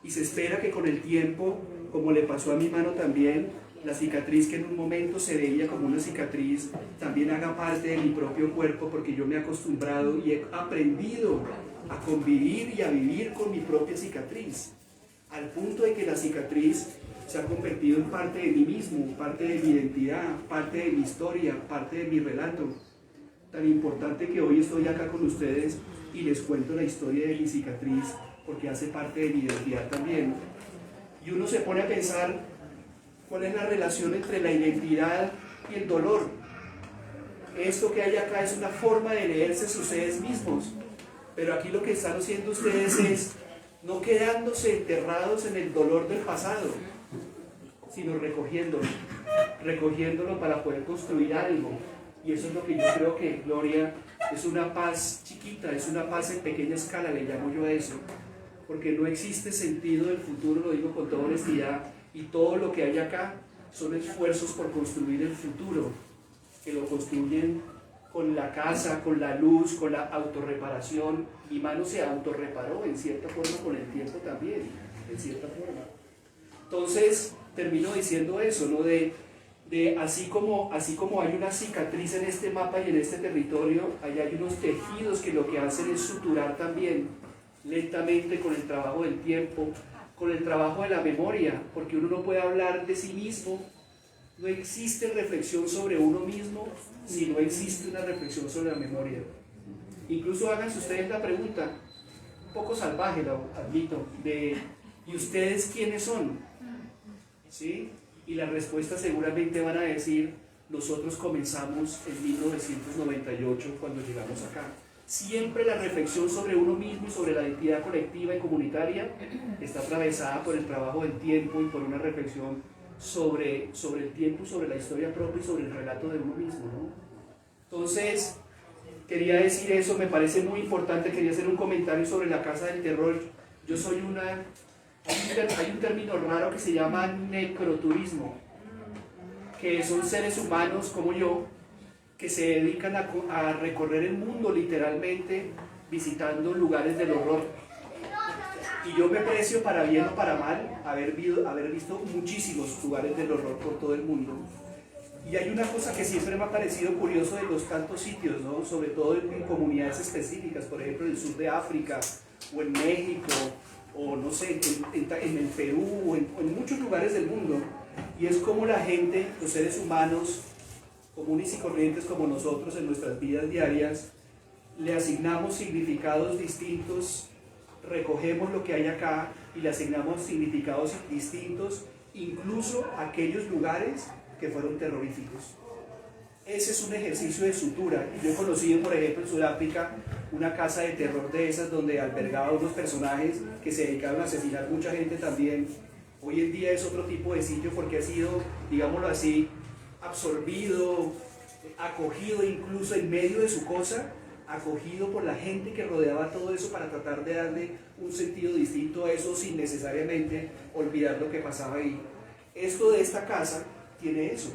Y se espera que con el tiempo, como le pasó a mi mano también, la cicatriz que en un momento se veía como una cicatriz, también haga parte de mi propio cuerpo, porque yo me he acostumbrado y he aprendido a convivir y a vivir con mi propia cicatriz, al punto de que la cicatriz se ha convertido en parte de mí mismo, parte de mi identidad, parte de mi historia, parte de mi relato. Tan importante que hoy estoy acá con ustedes y les cuento la historia de mi cicatriz, porque hace parte de mi identidad también. Y uno se pone a pensar cuál es la relación entre la identidad y el dolor. Esto que hay acá es una forma de leerse ustedes mismos, pero aquí lo que están haciendo ustedes es no quedándose enterrados en el dolor del pasado, sino recogiéndolo para poder construir algo. Y eso es lo que yo creo que Gloria es una paz chiquita, es una paz en pequeña escala, le llamo yo a eso, porque no existe sentido del futuro, lo digo con toda honestidad, y todo lo que hay acá son esfuerzos por construir el futuro, que lo construyen con la casa, con la luz, con la autorreparación. Mi mano se autorreparó en cierta forma con el tiempo también, en cierta forma. Entonces termino diciendo eso, ¿no? Así como hay una cicatriz en este mapa y en este territorio, ahí hay unos tejidos que lo que hacen es suturar también lentamente con el trabajo del tiempo, con el trabajo de la memoria, porque uno no puede hablar de sí mismo. No existe reflexión sobre uno mismo si no existe una reflexión sobre la memoria. Incluso háganse ustedes la pregunta, un poco salvaje, lo admito, ¿y ustedes quiénes son? ¿Sí? Y la respuesta seguramente van a decir, nosotros comenzamos en 1998 cuando llegamos acá. Siempre la reflexión sobre uno mismo y sobre la identidad colectiva y comunitaria está atravesada por el trabajo del tiempo y por una reflexión sobre el tiempo, sobre la historia propia y sobre el relato de uno mismo, ¿no? Entonces, quería decir eso, me parece muy importante, quería hacer un comentario sobre la Casa del Terror. Yo soy hay un término raro que se llama necroturismo, que son seres humanos como yo, que se dedican a recorrer el mundo literalmente, visitando lugares del horror. Y yo me precio, para bien o para mal, haber visto muchísimos lugares del horror por todo el mundo. Y hay una cosa que siempre me ha parecido curioso de los tantos sitios, ¿no? Sobre todo en comunidades específicas, por ejemplo en el sur de África, o en México, o no sé, en el Perú, o en muchos lugares del mundo. Y es como la gente, los seres humanos, comunes y corrientes como nosotros en nuestras vidas diarias, le asignamos significados distintos, recogemos lo que hay acá y le asignamos significados distintos, incluso a aquellos lugares que fueron terroríficos. Ese es un ejercicio de sutura. Yo he conocido, por ejemplo, en Sudáfrica, una casa de terror de esas donde albergaba unos personajes que se dedicaron a asesinar mucha gente también. Hoy en día es otro tipo de sitio porque ha sido, digámoslo así, absorbido, acogido incluso en medio de su cosa, acogido por la gente que rodeaba todo eso para tratar de darle un sentido distinto a eso sin necesariamente olvidar lo que pasaba ahí. Esto de esta casa tiene eso.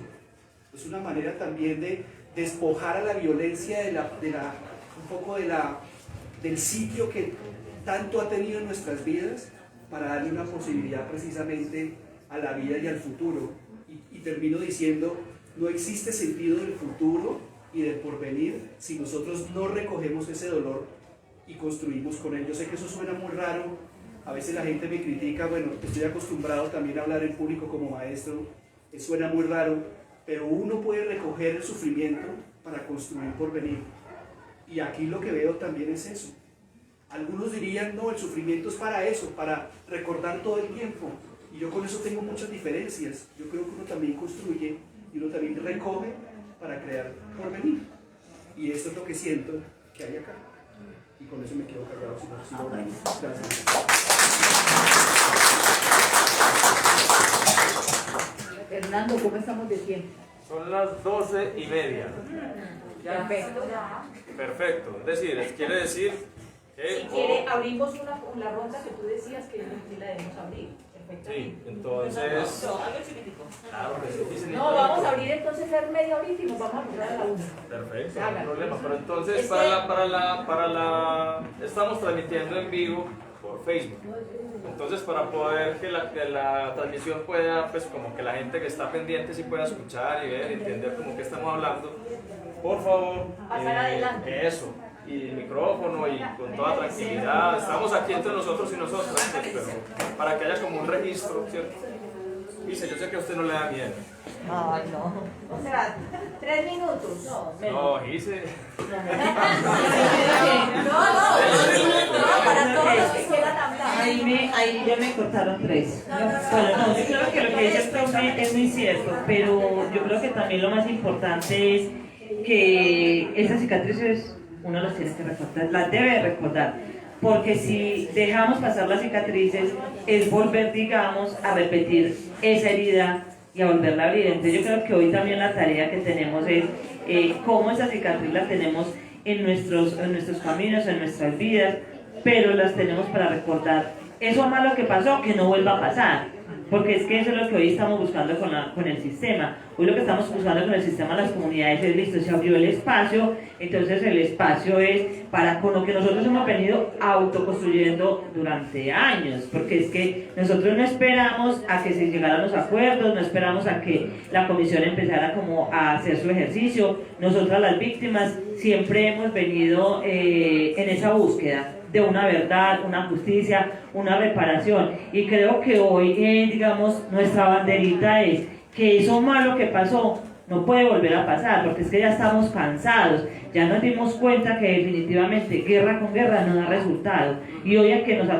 Es una manera también de despojar a la violencia un poco del sitio que tanto ha tenido en nuestras vidas para darle una posibilidad precisamente a la vida y al futuro. Y termino diciendo, no existe sentido del futuro y del porvenir si nosotros no recogemos ese dolor y construimos con él. Yo sé que eso suena muy raro, a veces la gente me critica, bueno, estoy acostumbrado también a hablar en público como maestro, suena muy raro, pero uno puede recoger el sufrimiento para construir porvenir. Y aquí lo que veo también es eso. Algunos dirían, no, el sufrimiento es para eso, para recordar todo el tiempo. Y yo con eso tengo muchas diferencias. Yo creo que uno también construye y uno también recoge para crear porvenir. Y esto es lo que siento que hay acá. Y con eso me quedo callado, si no sigo hablando. Gracias. Fernando, ¿cómo estamos de tiempo? Son las 12:30. Perfecto. Perfecto. Es decir, quiere decir que... Si quiere, abrimos la ronda que tú decías que sí la debemos abrir. Sí, entonces... No, algo chiquitico. Claro, que sí, dicen No, vamos a abrir entonces el medio ahorita y nos vamos a poner a la una. Perfecto, no Hágalo. hay problema. Pero entonces, Es estamos transmitiendo en vivo por Facebook. Entonces, para poder que la transmisión pueda, pues como que la gente que está pendiente sí pueda escuchar y ver, entender como que estamos hablando, por favor, Pasar adelante. eso, y el micrófono y con toda tranquilidad. Estamos aquí entre nosotros y nosotras, pues, pero para que haya como un registro, ¿cierto? Dice, yo sé que a usted no le da miedo. Ay, no. O sea, 3 minutos. No, Gise. No, para todos los que quieran hablar. Ahí ya me cortaron 3. Bueno, no, yo creo que lo que dice el profe es muy cierto, pero yo creo que también lo más importante es que esas cicatrices uno las tiene que recordar, las debe recordar, porque si dejamos pasar las cicatrices es volver, digamos, a repetir esa herida y a volverla a abrir. Entonces yo creo que hoy también la tarea que tenemos es cómo esa cicatriz la tenemos en nuestros caminos, en nuestras vidas, pero las tenemos para recordar eso malo que pasó, que no vuelva a pasar, porque es que eso es lo que hoy estamos buscando con el sistema. Hoy lo que estamos buscando con el sistema de las comunidades es, listo, se abrió el espacio, entonces el espacio es para con lo que nosotros hemos venido autoconstruyendo durante años, porque es que nosotros no esperamos a que se llegaran los acuerdos, no esperamos a que la comisión empezara como a hacer su ejercicio. Nosotras las víctimas siempre hemos venido en esa búsqueda de una verdad, una justicia, una reparación, y creo que hoy, digamos, nuestra banderita es que eso malo que pasó no puede volver a pasar, porque es que ya estamos cansados, ya nos dimos cuenta que definitivamente guerra con guerra no da resultado, y hoy a quien nos ha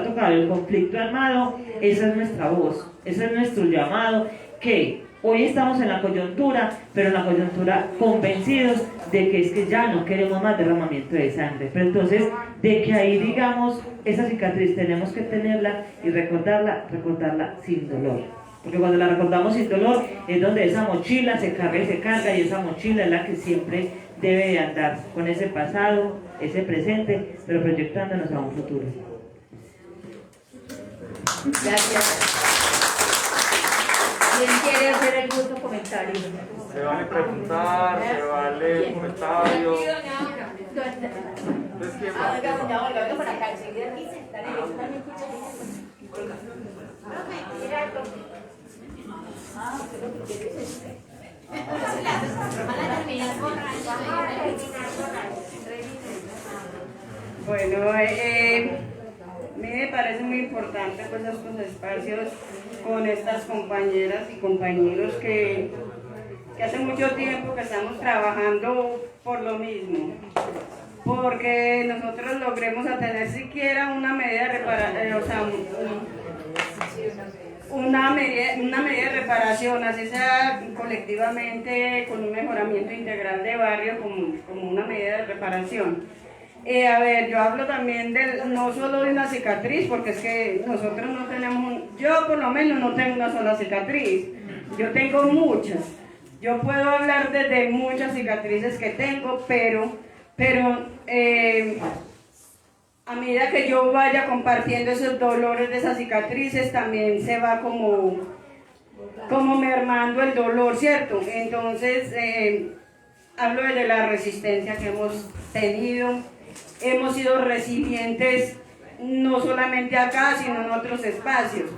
tocado el conflicto armado, esa es nuestra voz, ese es nuestro llamado, que hoy estamos en la coyuntura, pero en la coyuntura convencidos de que es que ya no queremos más derramamiento de sangre. Pero entonces, de que ahí, digamos, esa cicatriz tenemos que tenerla y recordarla sin dolor. Porque cuando la recordamos sin dolor es donde esa mochila se carga y esa mochila es la que siempre debe de andar con ese pasado, ese presente, pero proyectándonos a un futuro. Gracias. ¿Quién quiere hacer algún otro comentario? Se vale preguntar, se vale comentarios. Entonces, ¿quién va? Venga, doña Olga, venga para acá, enseguida. Bueno, a mí me parece muy importante pues estos espacios con estas compañeras y compañeros que hace mucho tiempo que estamos trabajando por lo mismo, porque nosotros logremos a tener siquiera una medida de reparación, una medida de reparación, así sea colectivamente con un mejoramiento integral de barrio como una medida de reparación. A ver, yo hablo también no solo de una cicatriz, porque es que nosotros no tenemos, yo por lo menos no tengo una sola cicatriz, yo tengo muchas. Yo puedo hablar de muchas cicatrices que tengo, pero a medida que yo vaya compartiendo esos dolores de esas cicatrices, también se va como mermando el dolor, ¿cierto? Entonces, hablo de la resistencia que hemos tenido. Hemos sido resilientes no solamente acá, sino en otros espacios.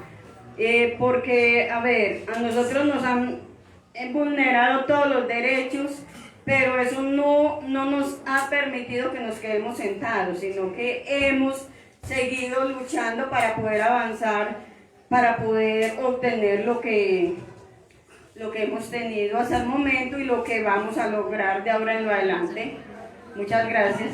Porque, a ver, a nosotros nos han vulnerado todos los derechos, pero eso no nos ha permitido que nos quedemos sentados, sino que hemos seguido luchando para poder avanzar, para poder obtener lo que hemos tenido hasta el momento y lo que vamos a lograr de ahora en lo adelante. Muchas gracias.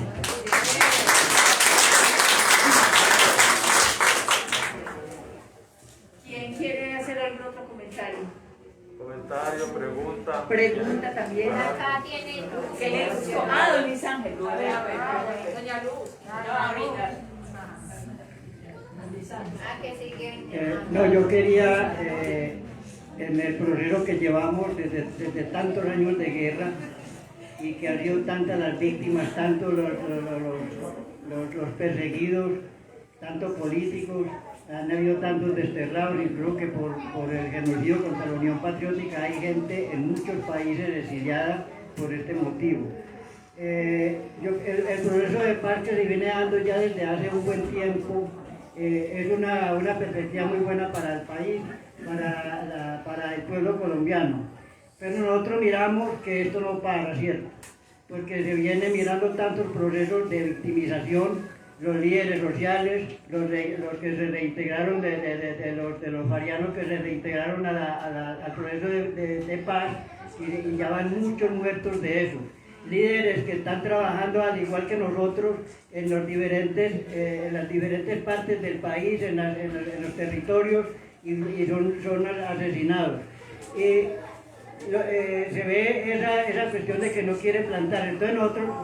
¿Quién quiere hacer algún otro comentario? comentario, pregunta. Pregunta también. Acá tienen. ¿Qué le gustó? Don Luis Ángel. A ver, doña Luz. Que sigue. No, yo quería, en el proceso que llevamos desde tantos años de guerra y que han sido tantas las víctimas, tanto los perseguidos, tanto políticos, han habido tantos desterrados, y creo que por el genocidio contra la Unión Patriótica hay gente en muchos países exiliada por este motivo. El proceso de paz que se viene dando ya desde hace un buen tiempo es una perspectiva muy buena para el país, para el pueblo colombiano. Pero nosotros miramos que esto no para, ¿cierto? Porque se viene mirando tantos procesos de victimización, los líderes sociales, los que se reintegraron de los marianos que se reintegraron al proceso de paz, y ya van muchos muertos de eso. Líderes que están trabajando al igual que nosotros en las diferentes partes del país, en los territorios, y son asesinados. Se ve esa cuestión de que no quieren plantar. Entonces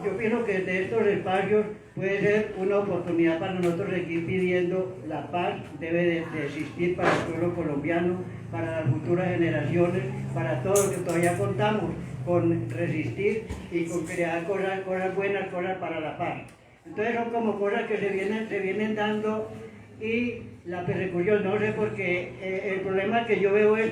yo pienso que desde estos espacios puede ser una oportunidad para nosotros seguir pidiendo la paz. Debe de existir para el pueblo colombiano, para las futuras generaciones, para todos los que todavía contamos con resistir y con crear cosas buenas, cosas para la paz. Entonces son como cosas que se vienen dando, y la persecución, no sé, porque el problema que yo veo es,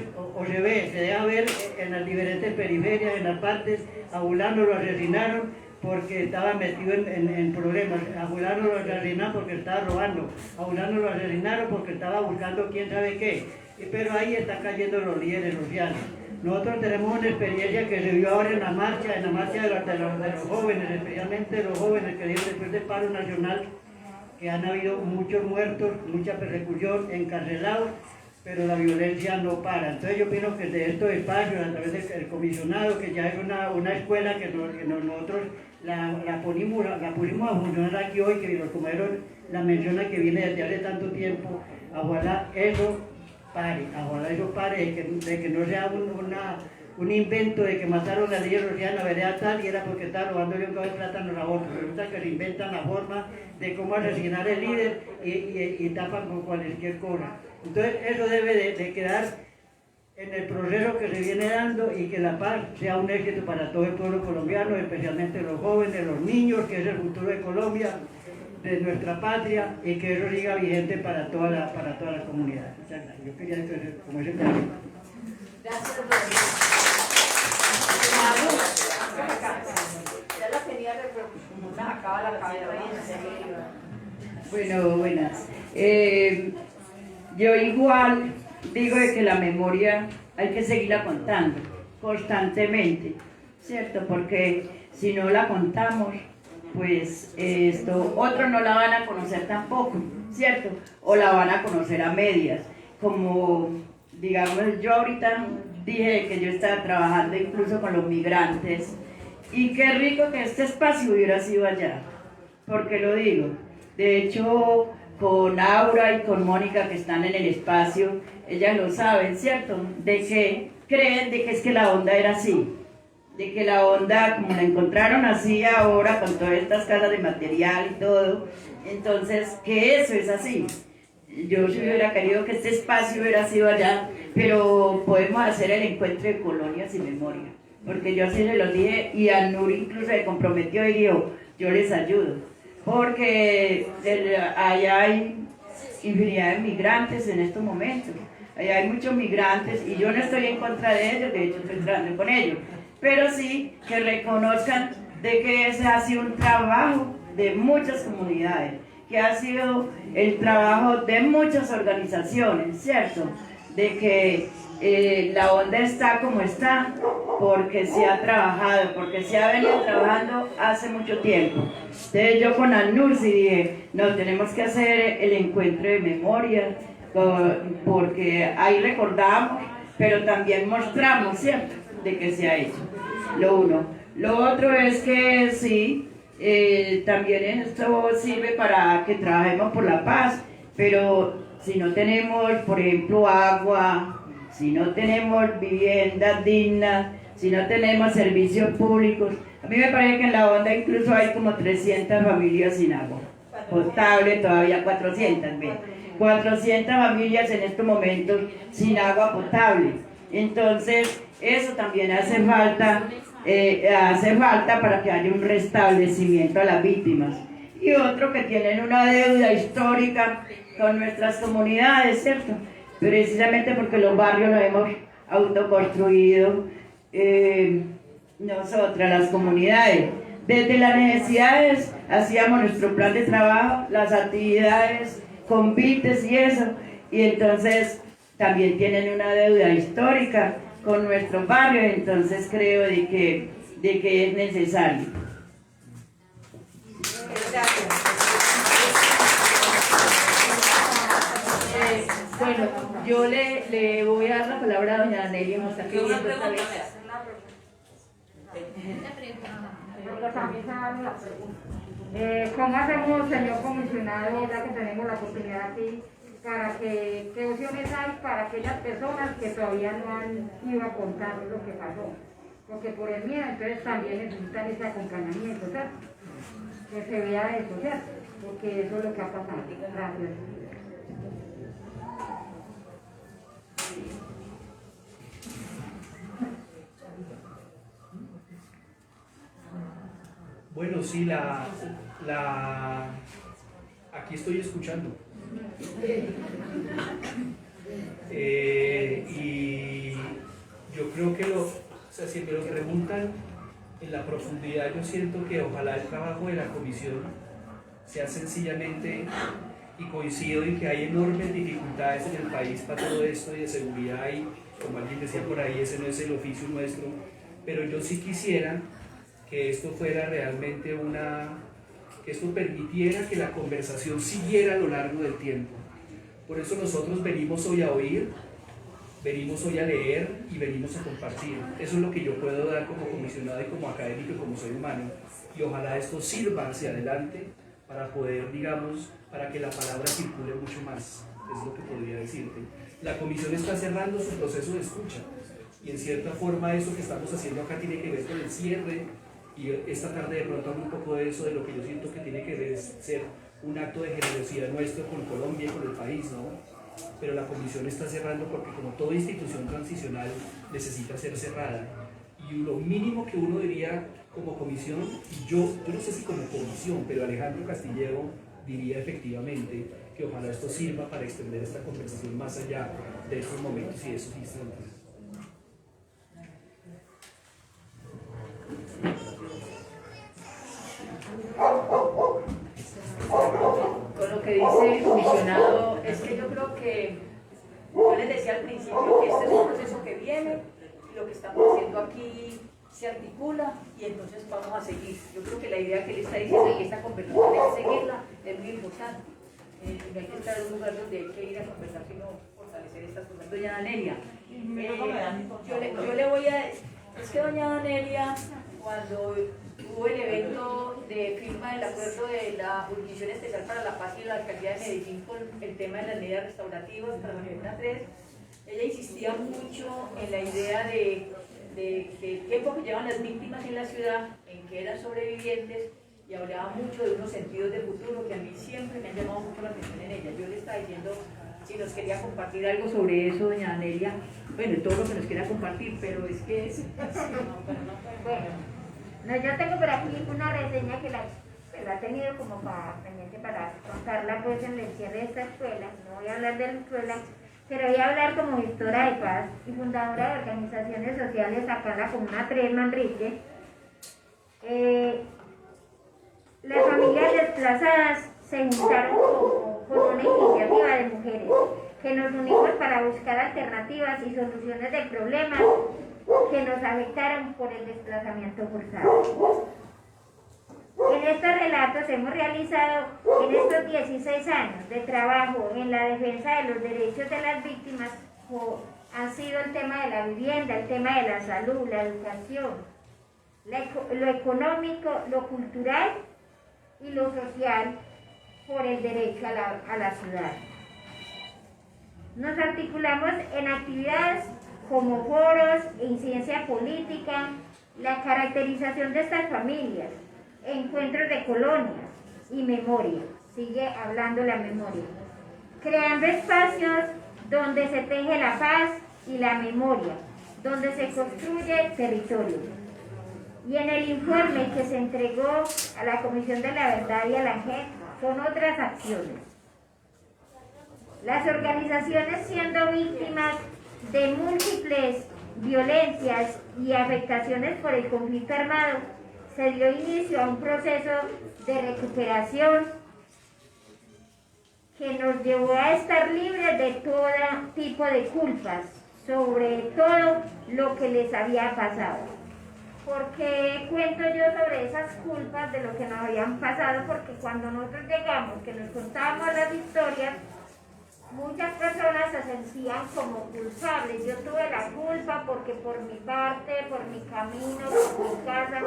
se deja ver en las diferentes periferias, en las partes. A Fulano lo asesinaron porque estaba metido en problemas, a Fulano lo asesinaron porque estaba robando, a Fulano lo asesinaron porque estaba buscando quién sabe qué, pero ahí están cayendo los líderes sociales. Nosotros tenemos una experiencia que se vio ahora en la marcha de los jóvenes, especialmente los jóvenes que dieron después del paro nacional, que han habido muchos muertos, mucha persecución, encarcelados, pero la violencia no para. Entonces yo pienso que de estos espacios, a través del comisionado, que ya es una escuela que nosotros la pusimos a funcionar aquí hoy, que los compañeros la menciona, que viene desde hace tanto tiempo, ojalá eso pare, de que no sea un invento de que mataron a la líder Rociana Vereda tal, y era porque estaba robándole un cabello de plátano a otro. Resulta que se inventan la forma de cómo asesinar al líder y tapan con cualquier cosa. Entonces eso debe de quedar en el proceso que se viene dando, y que la paz sea un éxito para todo el pueblo colombiano, especialmente los jóvenes, los niños, que es el futuro de Colombia, de nuestra patria, y que eso siga vigente para toda la comunidad. Muchas gracias. Yo quería que como ese plan. Gracias, don Luis. Ya la quería como me acaba la cabeza. Bueno, buenas. Yo igual digo de que la memoria hay que seguirla contando constantemente, ¿cierto? Porque si no la contamos, pues otros no la van a conocer tampoco, ¿cierto? O la van a conocer a medias. Como, digamos, yo ahorita dije que yo estaba trabajando incluso con los migrantes, y qué rico que este espacio hubiera sido allá. ¿Por qué lo digo? De hecho, con Aura y con Mónica, que están en el espacio, ellas lo saben, ¿cierto? De que creen de que es que la onda era así, de que la onda, como la encontraron así ahora, con todas estas casas de material y todo, entonces, que eso es así. Yo sí hubiera querido que este espacio hubiera sido allá, pero podemos hacer el encuentro de colonias y memoria, porque yo así se lo dije, y Anur incluso se comprometió y dijo, yo les ayudo, porque allá hay infinidad de migrantes en estos momentos, allá hay muchos migrantes, y yo no estoy en contra de ellos, de hecho estoy tratando con ellos, pero sí que reconozcan de que ese ha sido un trabajo de muchas comunidades, que ha sido el trabajo de muchas organizaciones, ¿cierto? De que la onda está como está, porque se ha trabajado, porque se ha venido trabajando hace mucho tiempo. Entonces yo con Al-Nursi dije, no, tenemos que hacer el encuentro de memoria, porque ahí recordamos, pero también mostramos, ¿cierto?, de que se ha hecho, lo uno. Lo otro es que sí, también esto sirve para que trabajemos por la paz, pero si no tenemos, por ejemplo, agua, si no tenemos viviendas dignas, si no tenemos servicios públicos. A mí me parece que en la Honda incluso hay como 300 familias sin agua potable, todavía 400, ¿ven? 400 familias en estos momentos sin agua potable. Entonces, eso también hace falta para que haya un restablecimiento a las víctimas. Y otro, que tienen una deuda histórica con nuestras comunidades, ¿cierto? Precisamente porque los barrios los hemos autoconstruido nosotras, las comunidades. Desde las necesidades hacíamos nuestro plan de trabajo, las actividades, convites y eso, y entonces también tienen una deuda histórica con nuestros barrios, entonces creo de que es necesario. Bueno, yo le voy a dar la palabra a doña Anelia, nos está pidiendo esta vez. ¿Cómo hacemos, señor comisionado, ya que tenemos la oportunidad aquí, para qué opciones hay para aquellas personas que todavía no han ido a contar lo que pasó? Porque por el miedo, entonces también necesitan ese acompañamiento, ¿cierto? Que se vea eso, ¿cierto? Porque eso es lo que ha pasado. Gracias. Bueno, sí, aquí estoy escuchando. Y yo creo que si me lo preguntan en la profundidad, yo siento que ojalá el trabajo de la comisión sea sencillamente, y coincido en que hay enormes dificultades en el país para todo esto y de seguridad, y como alguien decía por ahí, ese no es el oficio nuestro, pero yo sí quisiera que esto fuera realmente que esto permitiera que la conversación siguiera a lo largo del tiempo. Por eso nosotros venimos hoy a oír, venimos hoy a leer y venimos a compartir. Eso es lo que yo puedo dar como comisionado y como académico y como ser humano. Y ojalá esto sirva hacia adelante para poder, digamos, para que la palabra circule mucho más. Es lo que podría decirte. La comisión está cerrando su proceso de escucha. Y en cierta forma eso que estamos haciendo acá tiene que ver con el cierre. Y esta tarde de pronto hablo un poco de eso, de lo que yo siento que tiene que ser un acto de generosidad nuestro con Colombia y con el país, ¿no? Pero la comisión está cerrando porque, como toda institución transicional, necesita ser cerrada. Y lo mínimo que uno diría como comisión, y yo no sé si como comisión, pero Alejandro Castillejo diría efectivamente que ojalá esto sirva para extender esta conversación más allá de estos momentos y de esos instantes. Con lo que dice el comisionado, es que yo creo que, yo les decía al principio que este es un proceso que viene, y lo que estamos haciendo aquí se articula y entonces vamos a seguir. Yo creo que la idea que él está diciendo, y esta conversación hay que seguirla, es muy importante. No hay que estar en un lugar donde hay que ir a conversar, sino fortalecer estas cosas. Doña Danelia, yo le voy a... Es que doña Danelia, cuando hubo el evento de firma del acuerdo de la Jurisdicción Especial para la Paz y la Alcaldía de Medellín con el tema de las medidas restaurativas para la Comuna 3, ella insistía mucho en la idea del tiempo que llevan las víctimas en la ciudad, en que eran sobrevivientes, y hablaba mucho de unos sentidos de futuro que a mí siempre me han llamado mucho la atención en ella. Yo le estaba diciendo si nos quería compartir algo sobre eso, doña Anelia, bueno, todo lo que nos quiera compartir, pero es que es... No, yo tengo por aquí una reseña que la he tenido como pendiente para contarla pues en el cierre de esta escuela. No voy a hablar de la escuela, pero voy a hablar como gestora de paz y fundadora de organizaciones sociales acá en la Comuna 3 Manrique. Las familias desplazadas se juntaron con una iniciativa de mujeres que nos unimos para buscar alternativas y soluciones de problemas que nos afectaron por el desplazamiento forzado. En estos relatos hemos realizado en estos 16 años de trabajo en la defensa de los derechos de las víctimas, han sido el tema de la vivienda, el tema de la salud, la educación, lo económico, lo cultural y lo social por el derecho a la ciudad. Nos articulamos en actividades como foros, incidencia política, la caracterización de estas familias, encuentros de colonias y memoria. Sigue hablando la memoria. Creando espacios donde se teje la paz y la memoria, donde se construye territorio. Y en el informe que se entregó a la Comisión de la Verdad y a la JEP son otras acciones. Las organizaciones siendo víctimas de múltiples violencias y afectaciones por el conflicto armado, se dio inicio a un proceso de recuperación que nos llevó a estar libres de todo tipo de culpas, sobre todo lo que les había pasado. ¿Por qué cuento yo sobre esas culpas de lo que nos habían pasado? Porque cuando nosotros llegamos, que nos contábamos las historias, muchas personas se sentían como culpables. Yo tuve la culpa porque por mi parte, por mi camino, por mi casa,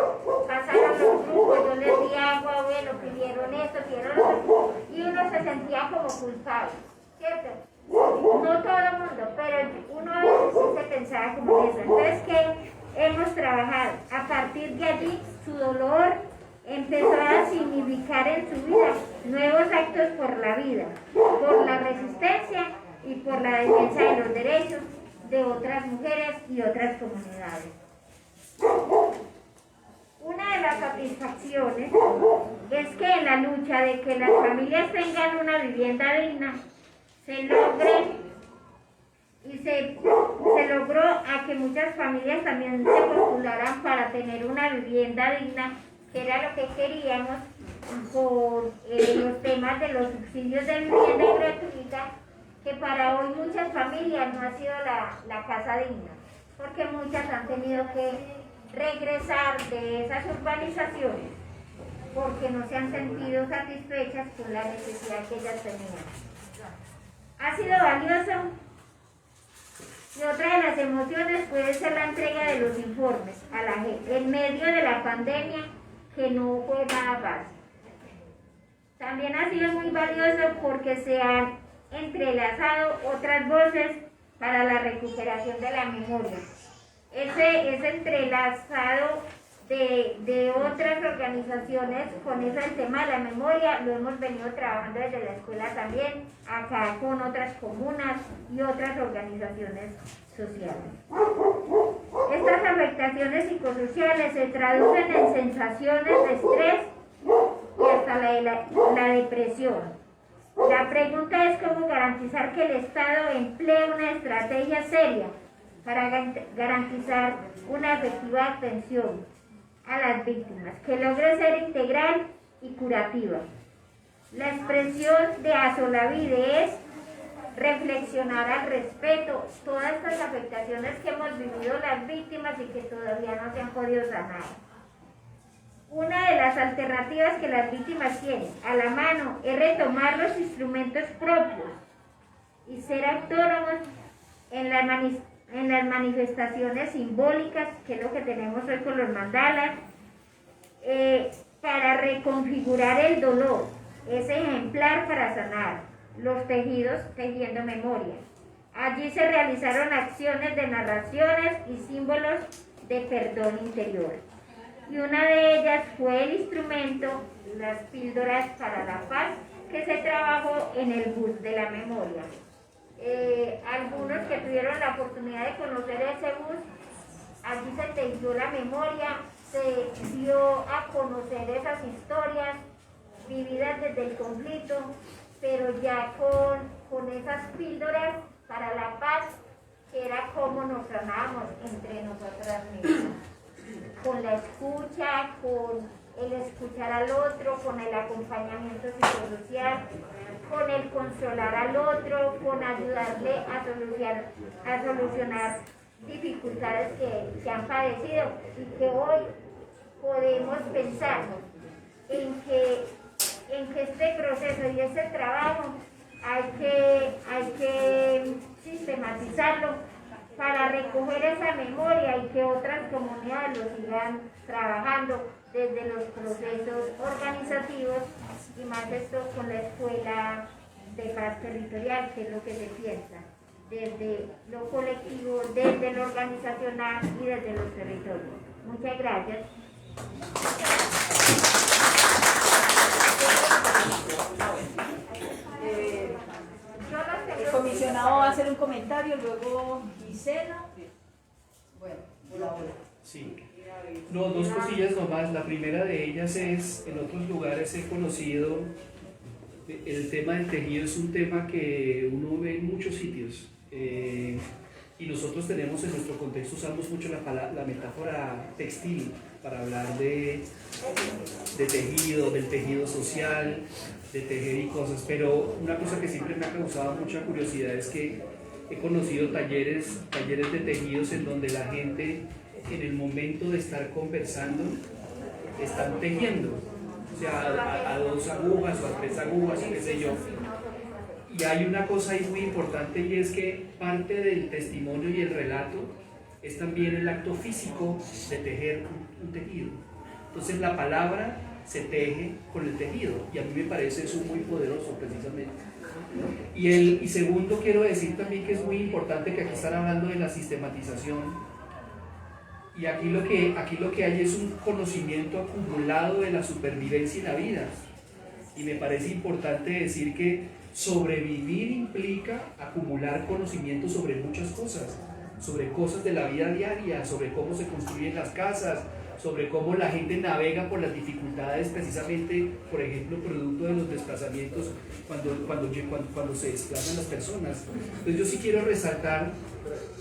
pasaron los grupos, yo les di agua, bueno, pidieron esto, pidieron eso, y uno se sentía como culpable, ¿cierto? No todo el mundo, pero uno a veces sí se pensaba como eso. Entonces, ¿qué hemos trabajado? A partir de allí, su dolor empezó a significar en su vida nuevos actos por la vida, por la resistencia y por la defensa de los derechos de otras mujeres y otras comunidades. Una de las satisfacciones es que en la lucha de que las familias tengan una vivienda digna, se logre y se logró a que muchas familias también se postularan para tener una vivienda digna, que era lo que queríamos por los temas de los subsidios de vivienda gratuita, que para hoy muchas familias no ha sido la casa digna, porque muchas han tenido que regresar de esas urbanizaciones porque no se han sentido satisfechas con la necesidad que ellas tenían. Ha sido valioso, y otra de las emociones puede ser la entrega de los informes a la gente en medio de la pandemia, que no fue nada fácil. También ha sido muy valioso porque se han entrelazado otras voces para la recuperación de la memoria. Ese entrelazado de otras organizaciones con eso del tema de la memoria lo hemos venido trabajando desde la escuela también, acá con otras comunas y otras organizaciones sociales. Estas afectaciones psicosociales se traducen en sensaciones de estrés y hasta la depresión. La pregunta es cómo garantizar que el Estado emplee una estrategia seria para garantizar una efectiva atención a las víctimas, que logre ser integral y curativa. La expresión de Asolavide es reflexionar al respeto todas estas afectaciones que hemos vivido las víctimas y que todavía no se han podido sanar. Una de las alternativas que las víctimas tienen a la mano es retomar los instrumentos propios y ser autónomos en las manifestaciones simbólicas, que es lo que tenemos hoy con los mandalas, para reconfigurar el dolor, es ejemplar para sanar los tejidos, tejiendo memoria. Allí se realizaron acciones de narraciones y símbolos de perdón interior. Y una de ellas fue el instrumento, las píldoras para la paz, que se trabajó en el bus de la memoria. Algunos que tuvieron la oportunidad de conocer ese bus, allí se tejió la memoria, se dio a conocer esas historias vividas desde el conflicto, pero ya con esas píldoras para la paz, que era como nos sanábamos entre nosotras mismas, con la escucha, con el escuchar al otro, con el acompañamiento psicosocial, con el consolar al otro, con ayudarle a solucionar dificultades que han padecido, y que hoy podemos pensar en que este proceso y este trabajo hay que sistematizarlo para recoger esa memoria y que otras comunidades lo sigan trabajando desde los procesos organizativos, y más esto con la escuela de paz territorial, que es lo que se piensa. desde lo colectivo, desde lo organizacional y desde los territorios. Muchas gracias. El comisionado va a hacer un comentario, luego Gisela. Bueno, por ahora. Sí. No, dos cosillas nomás. La primera de ellas es, en otros lugares he conocido, el tema del tejido es un tema que uno ve en muchos sitios. Y nosotros tenemos en nuestro contexto, usamos mucho la metáfora textil para hablar de tejido, del tejido social, de tejer y cosas, pero una cosa que siempre me ha causado mucha curiosidad es que he conocido talleres de tejidos en donde la gente en el momento de estar conversando están tejiendo, o sea, a 2 agujas o a 3 agujas, qué sé yo. Y hay una cosa ahí muy importante y es que parte del testimonio y el relato es también el acto físico de tejer un tejido. Entonces la palabra se teje con el tejido y a mí me parece eso muy poderoso precisamente. Y segundo, quiero decir también que es muy importante que aquí están hablando de la sistematización y aquí lo que hay es un conocimiento acumulado de la supervivencia y la vida. Y me parece importante decir que sobrevivir implica acumular conocimiento sobre muchas cosas, sobre cosas de la vida diaria, sobre cómo se construyen las casas, sobre cómo la gente navega por las dificultades precisamente, por ejemplo, producto de los desplazamientos cuando se desplazan las personas. Entonces yo sí quiero resaltar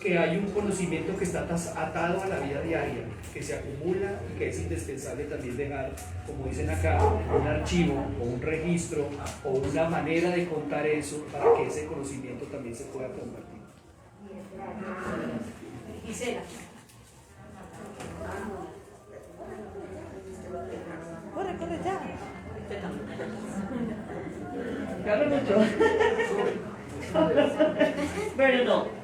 que hay un conocimiento que está atado a la vida diaria, que se acumula y que es indispensable también dejar, como dicen acá, un archivo o un registro o una manera de contar eso para que ese conocimiento también se pueda compartir. Gisela. Corre ya. Hablo mucho. Bueno, no.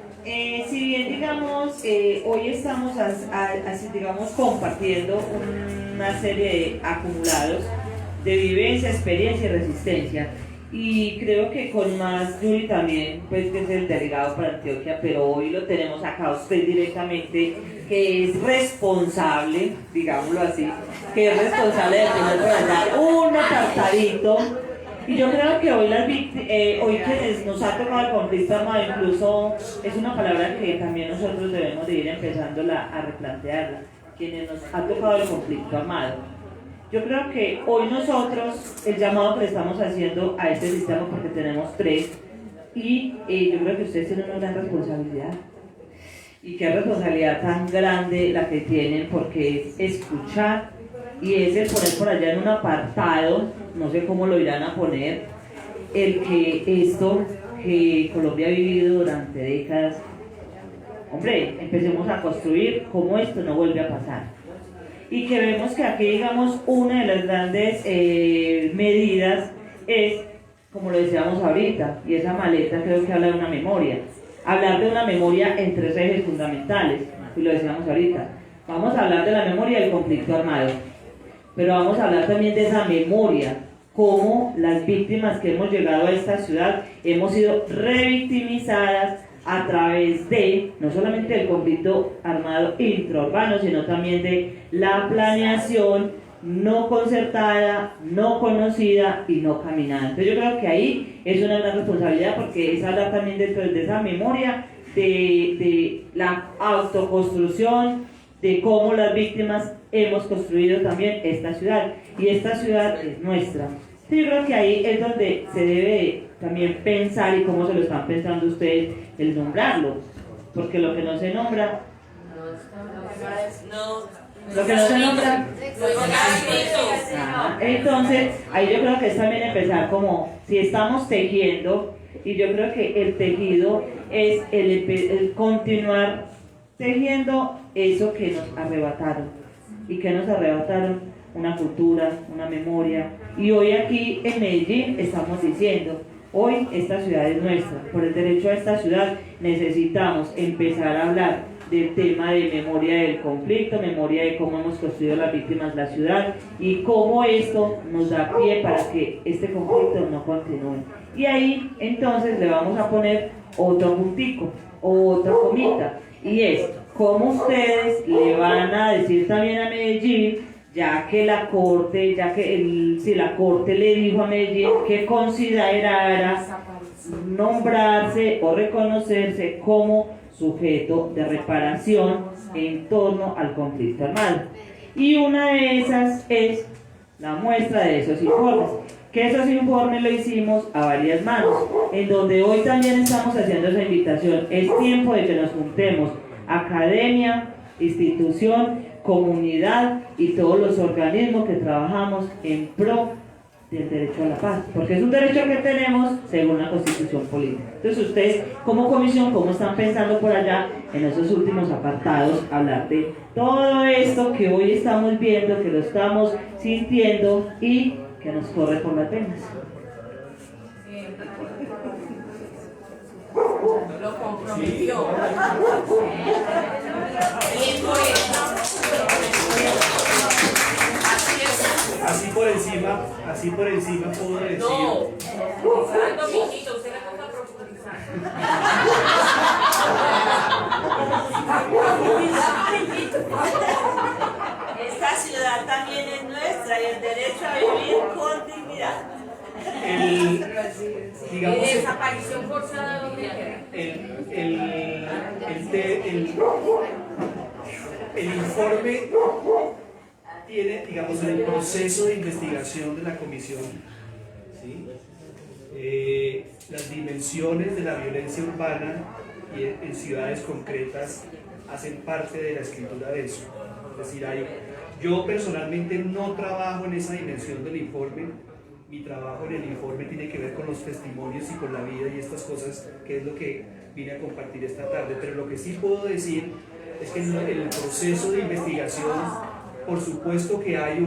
Si bien, digamos, hoy estamos así, digamos, compartiendo una serie de acumulados de vivencia, experiencia y resistencia, y creo que con más Yuri también, pues que es el delegado para Antioquia, pero hoy lo tenemos acá a usted directamente, que es responsable, digámoslo así, que es responsable de tener por allá uno tartarito. Y yo creo que hoy hoy quienes nos ha tocado el conflicto armado, incluso es una palabra que también nosotros debemos de ir empezándola a replantearla, quienes nos ha tocado el conflicto armado. Yo creo que hoy nosotros, el llamado que le estamos haciendo a este sistema, porque tenemos 3, y yo creo que ustedes tienen una gran responsabilidad. Y qué responsabilidad tan grande la que tienen, porque es escuchar y es el poner por allá en un apartado, no sé cómo lo irán a poner, el que esto que Colombia ha vivido durante décadas, hombre, empecemos a construir cómo esto no vuelve a pasar. Y que vemos que aquí, digamos, una de las grandes medidas es, como lo decíamos ahorita, y esa maleta creo que habla de una memoria, hablar de una memoria en 3 ejes fundamentales, y lo decíamos ahorita, vamos a hablar de la memoria del conflicto armado, pero vamos a hablar también de esa memoria, cómo las víctimas que hemos llegado a esta ciudad hemos sido revictimizadas a través de, no solamente del conflicto armado intraurbano, sino también de la planeación no concertada, no conocida y no caminada. Entonces yo creo que ahí es una gran responsabilidad, porque es hablar también dentro de esa memoria de la autoconstrucción, de cómo las víctimas hemos construido también esta ciudad, y esta ciudad es nuestra. Entonces yo creo que ahí es donde se debe también pensar, y cómo se lo están pensando ustedes, el nombrarlo, porque lo que no se nombra, lo que no se nombra, entonces ahí yo creo que es también empezar como, si estamos tejiendo, y yo creo que el tejido es el continuar tejiendo eso que nos arrebataron. ¿Y que nos arrebataron? Una cultura, una memoria. Y hoy aquí en Medellín estamos diciendo, hoy esta ciudad es nuestra. Por el derecho a esta ciudad necesitamos empezar a hablar del tema de memoria del conflicto, memoria de cómo hemos construido las víctimas la ciudad y cómo esto nos da pie para que este conflicto no continúe. Y ahí entonces le vamos a poner otro puntico, otra comita, y es cómo ustedes le van a decir también a Medellín, ya que la corte, si la corte le dijo a Medellín que considerara nombrarse o reconocerse como sujeto de reparación en torno al conflicto armado. Y una de esas es la muestra de esos informes, que esos informes lo hicimos a varias manos, en donde hoy también estamos haciendo esa invitación. Es tiempo de que nos juntemos, academia, institución, comunidad y todos los organismos que trabajamos en pro del derecho a la paz, porque es un derecho que tenemos según la Constitución política. Entonces ustedes como comisión, ¿cómo están pensando por allá en esos últimos apartados hablar de todo esto que hoy estamos viendo, que lo estamos sintiendo y que nos corre por las venas? Lo comprometió. Así por encima puedo decir. No, Santo mijito, usted le toca profundizar. Esta ciudad también es nuestra y el derecho a vivir con dignidad. Digamos, Desaparición forzada, ¿dónde queda? El informe tiene, digamos, en el proceso de investigación de la comisión, ¿sí? Las dimensiones de la violencia urbana y en ciudades concretas hacen parte de la escritura de eso. Es decir, yo personalmente no trabajo en esa dimensión del informe. Mi trabajo en el informe tiene que ver con los testimonios y con la vida y estas cosas, que es lo que vine a compartir esta tarde. Pero lo que sí puedo decir es que en el proceso de investigación, por supuesto que hay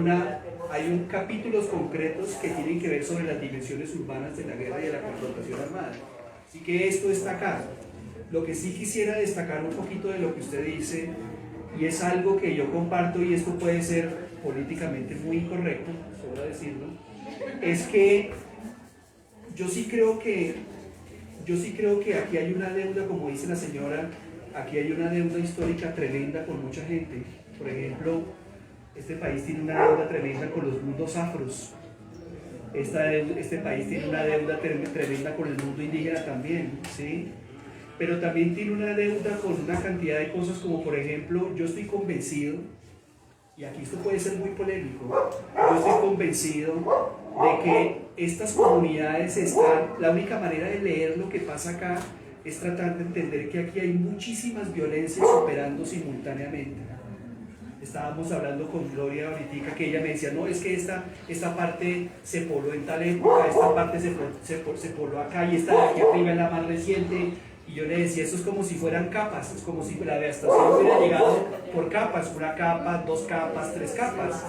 capítulos concretos que tienen que ver sobre las dimensiones urbanas de la guerra y de la confrontación armada. Así que esto está acá. Lo que sí quisiera destacar un poquito de lo que usted dice, y es algo que yo comparto, y esto puede ser políticamente muy incorrecto, sobra decirlo, es que yo sí creo que aquí hay una deuda, como dice la señora, aquí hay una deuda histórica tremenda con mucha gente. Por ejemplo, este país tiene una deuda tremenda con los mundos afros. Este país tiene una deuda tremenda con el mundo indígena también, ¿sí? Pero también tiene una deuda con una cantidad de cosas, como por ejemplo, yo estoy convencido, y aquí esto puede ser muy polémico, yo estoy convencido de que estas comunidades la única manera de leer lo que pasa acá es tratar de entender que aquí hay muchísimas violencias operando simultáneamente. Estábamos hablando con Gloria ahorita, que ella me decía, no, es que esta parte se pobló en tal época, esta parte se pobló acá, y esta de aquí arriba es la más reciente. Y yo le decía, esto es como si fueran capas, es como si la devastación hubiera llegado por capas, una capa, 2 capas, 3 capas.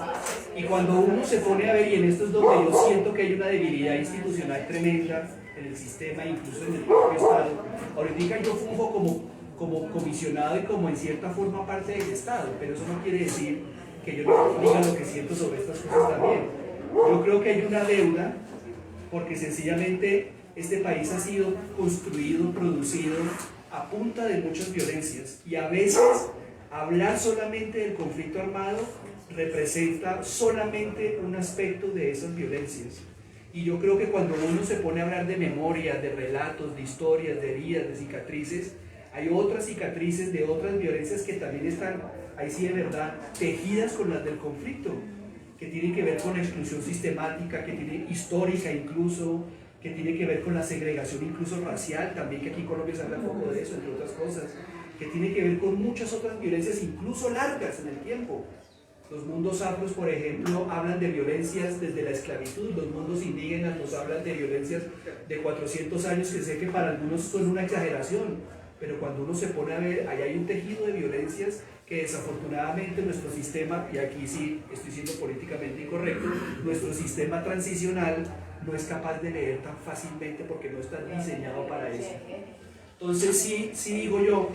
Y cuando uno se pone a ver, y en esto es donde yo siento que hay una debilidad institucional tremenda en el sistema, incluso en el propio Estado. Ahorita yo funjo como comisionado y como en cierta forma parte del Estado, pero eso no quiere decir que yo no diga lo que siento sobre estas cosas también. Yo creo que hay una deuda, porque sencillamente este país ha sido construido, producido a punta de muchas violencias, y a veces hablar solamente del conflicto armado representa solamente un aspecto de esas violencias. Y yo creo que cuando uno se pone a hablar de memoria, de relatos, de historias, de heridas, de cicatrices, hay otras cicatrices de otras violencias que también están, ahí sí de verdad, tejidas con las del conflicto, que tienen que ver con la exclusión sistemática, que tiene histórica incluso, que tiene que ver con la segregación incluso racial, también, que aquí en Colombia se habla poco de eso, entre otras cosas, que tiene que ver con muchas otras violencias incluso largas en el tiempo. Los mundos afros, por ejemplo, hablan de violencias desde la esclavitud. Los mundos indígenas nos hablan de violencias de 400 años, que sé que para algunos son una exageración, pero cuando uno se pone a ver, ahí hay un tejido de violencias que desafortunadamente nuestro sistema, y aquí sí estoy siendo políticamente incorrecto, nuestro sistema transicional no es capaz de leer tan fácilmente porque no está diseñado para eso. Entonces sí digo yo,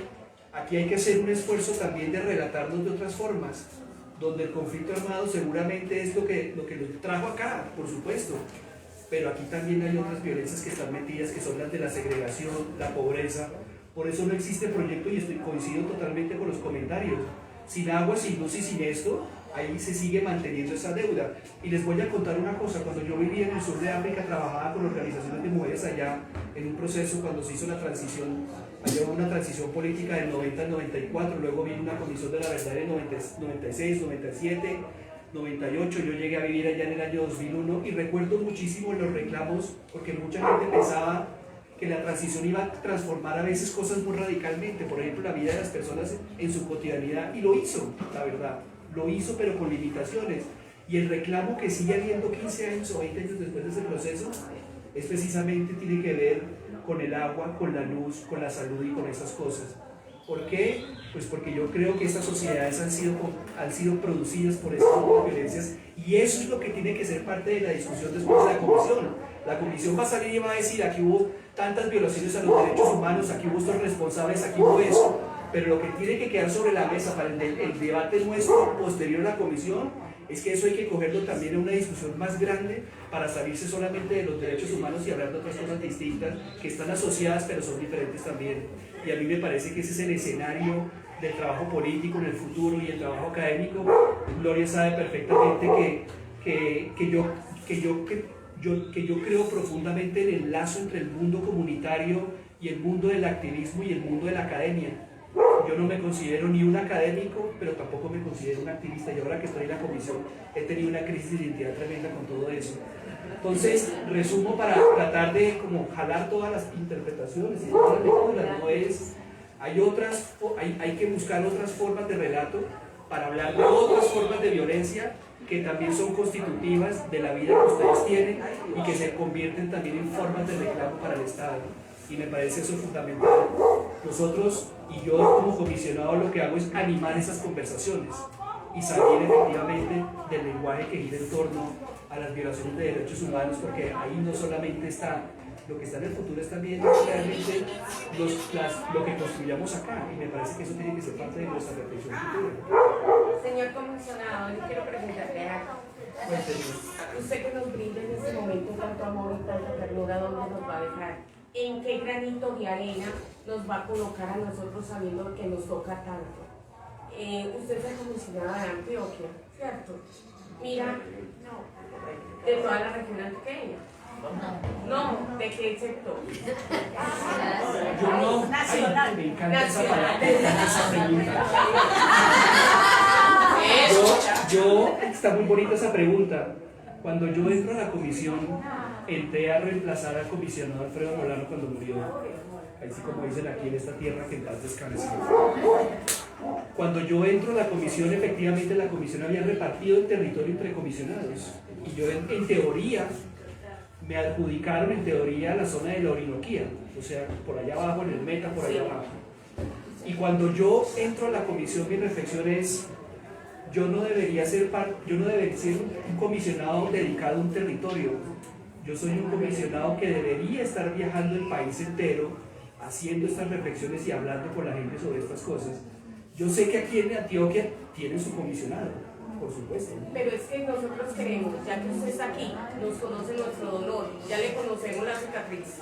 aquí hay que hacer un esfuerzo también de relatarnos de otras formas, donde el conflicto armado seguramente es lo que nos trajo acá, por supuesto, pero aquí también hay otras violencias que están metidas, que son las de la segregación, la pobreza. Por eso no existe proyecto, y coincido totalmente con los comentarios. Sin agua, sin luz y sin esto, ahí se sigue manteniendo esa deuda. Y les voy a contar una cosa: cuando yo vivía en el sur de África, trabajaba con organizaciones de mujeres allá, en un proceso cuando se hizo la transición, había una transición política del 90 al 94, luego vino una comisión de la verdad en 96, 97, 98, yo llegué a vivir allá en el año 2001 y recuerdo muchísimo los reclamos, porque mucha gente pensaba que la transición iba a transformar a veces cosas muy radicalmente, por ejemplo la vida de las personas en su cotidianidad, y lo hizo, la verdad, lo hizo, pero con limitaciones. Y el reclamo que sigue habiendo 15 años o 20 años después de ese proceso es precisamente, tiene que ver con el agua, con la luz, con la salud y con esas cosas. ¿Por qué? Pues porque yo creo que estas sociedades han sido producidas por estas violencias, y eso es lo que tiene que ser parte de la discusión después de la comisión. La comisión va a salir y va a decir: aquí hubo tantas violaciones a los derechos humanos, aquí hubo estos responsables, aquí hubo eso, pero lo que tiene que quedar sobre la mesa para el debate nuestro posterior a la comisión es que eso hay que cogerlo también en una discusión más grande, para salirse solamente de los derechos humanos y hablar de otras cosas distintas que están asociadas pero son diferentes también. Y a mí me parece que ese es el escenario del trabajo político en el futuro y el trabajo académico. Gloria sabe perfectamente que yo creo profundamente en el lazo entre el mundo comunitario y el mundo del activismo y el mundo de la academia. Yo no me considero ni un académico, pero tampoco me considero un activista, y ahora que estoy en la comisión he tenido una crisis de identidad tremenda con todo eso. Entonces, resumo para tratar de como jalar todas las interpretaciones y todas las lecturas. No es, hay que buscar otras formas de relato para hablar de otras formas de violencia que también son constitutivas de la vida que ustedes tienen y que se convierten también en formas de reclamo para el Estado. Y me parece eso fundamental. Nosotros y yo como comisionado lo que hago es animar esas conversaciones y salir efectivamente del lenguaje que gira en torno a las violaciones de derechos humanos, porque ahí no solamente está lo que está en el futuro, es también realmente lo que construyamos acá, y me parece que eso tiene que ser parte de nuestra reflexión futura. Señor comisionado, yo quiero preguntarle algo. Usted que nos brinda en este momento tanto amor y tanta ternura, ¿dónde nos va a dejar? ¿En qué granito de arena nos va a colocar a nosotros sabiendo que nos toca tanto? Usted es la comisionada de Antioquia, ¿cierto? Mira, de toda la región antioqueña. No, ¿de qué sector? Yo no, nacional. Me encanta esa palabra, me encanta esa pregunta. Está muy bonita esa pregunta. Cuando yo entro a la comisión, entré a reemplazar al comisionado Alfredo Molano cuando murió. Así como dicen aquí en esta tierra, que en paz descanse. Cuando yo entro a la comisión, efectivamente la comisión había repartido el territorio entre comisionados. Y yo en teoría, me adjudicaron en teoría la zona de la Orinoquía, o sea, por allá abajo, en el Meta, por allá abajo. Y cuando yo entro a la comisión, mi reflexión es: yo no debería ser un comisionado dedicado a un territorio. Yo soy un comisionado que debería estar viajando el país entero, haciendo estas reflexiones y hablando con la gente sobre estas cosas. Yo sé que aquí en Antioquia tienen su comisionado, por supuesto. Pero es que nosotros queremos, ya que usted está aquí, nos conoce nuestro dolor, ya le conocemos la cicatriz.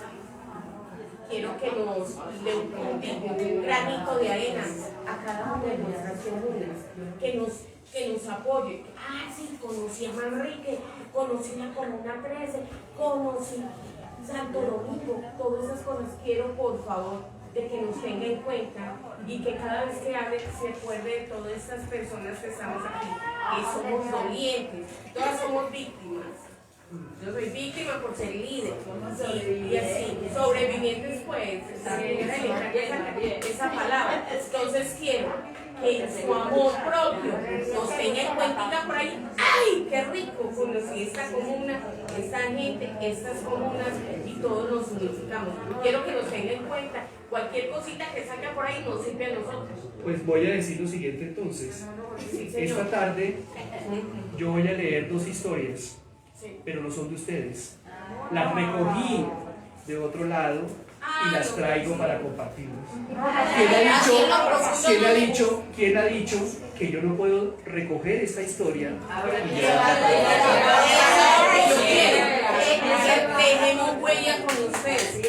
Quiero que nos le un granito de arena a cada una de nuestras comunas, que nos apoye. Ah, sí, conocí a Manrique, conocí la Comuna 13, conocí Santo Domingo, todas esas cosas. Quiero, por favor, de que nos tenga en cuenta y que cada vez que hable se acuerde de todas estas personas que estamos aquí, que somos dolientes, todas somos víctimas. Yo soy víctima por ser líder y así, sobrevivientes pues, esa palabra. Entonces quiero que su amor propio nos tenga en cuenta por ahí. ¡Ay, qué rico! Conocí esta comuna, esta gente, estas comunas y todos nos unificamos. Quiero que nos tenga en cuenta. Cualquier cosita que salga por ahí nos sirve a nosotros. Pues voy a decir lo siguiente entonces. Esta tarde yo voy a leer 2 historias, pero no son de ustedes. Las recogí de otro lado y las traigo para compartirlas. ¿Quién ha dicho que yo no puedo recoger esta historia? Dejemos huella con ustedes.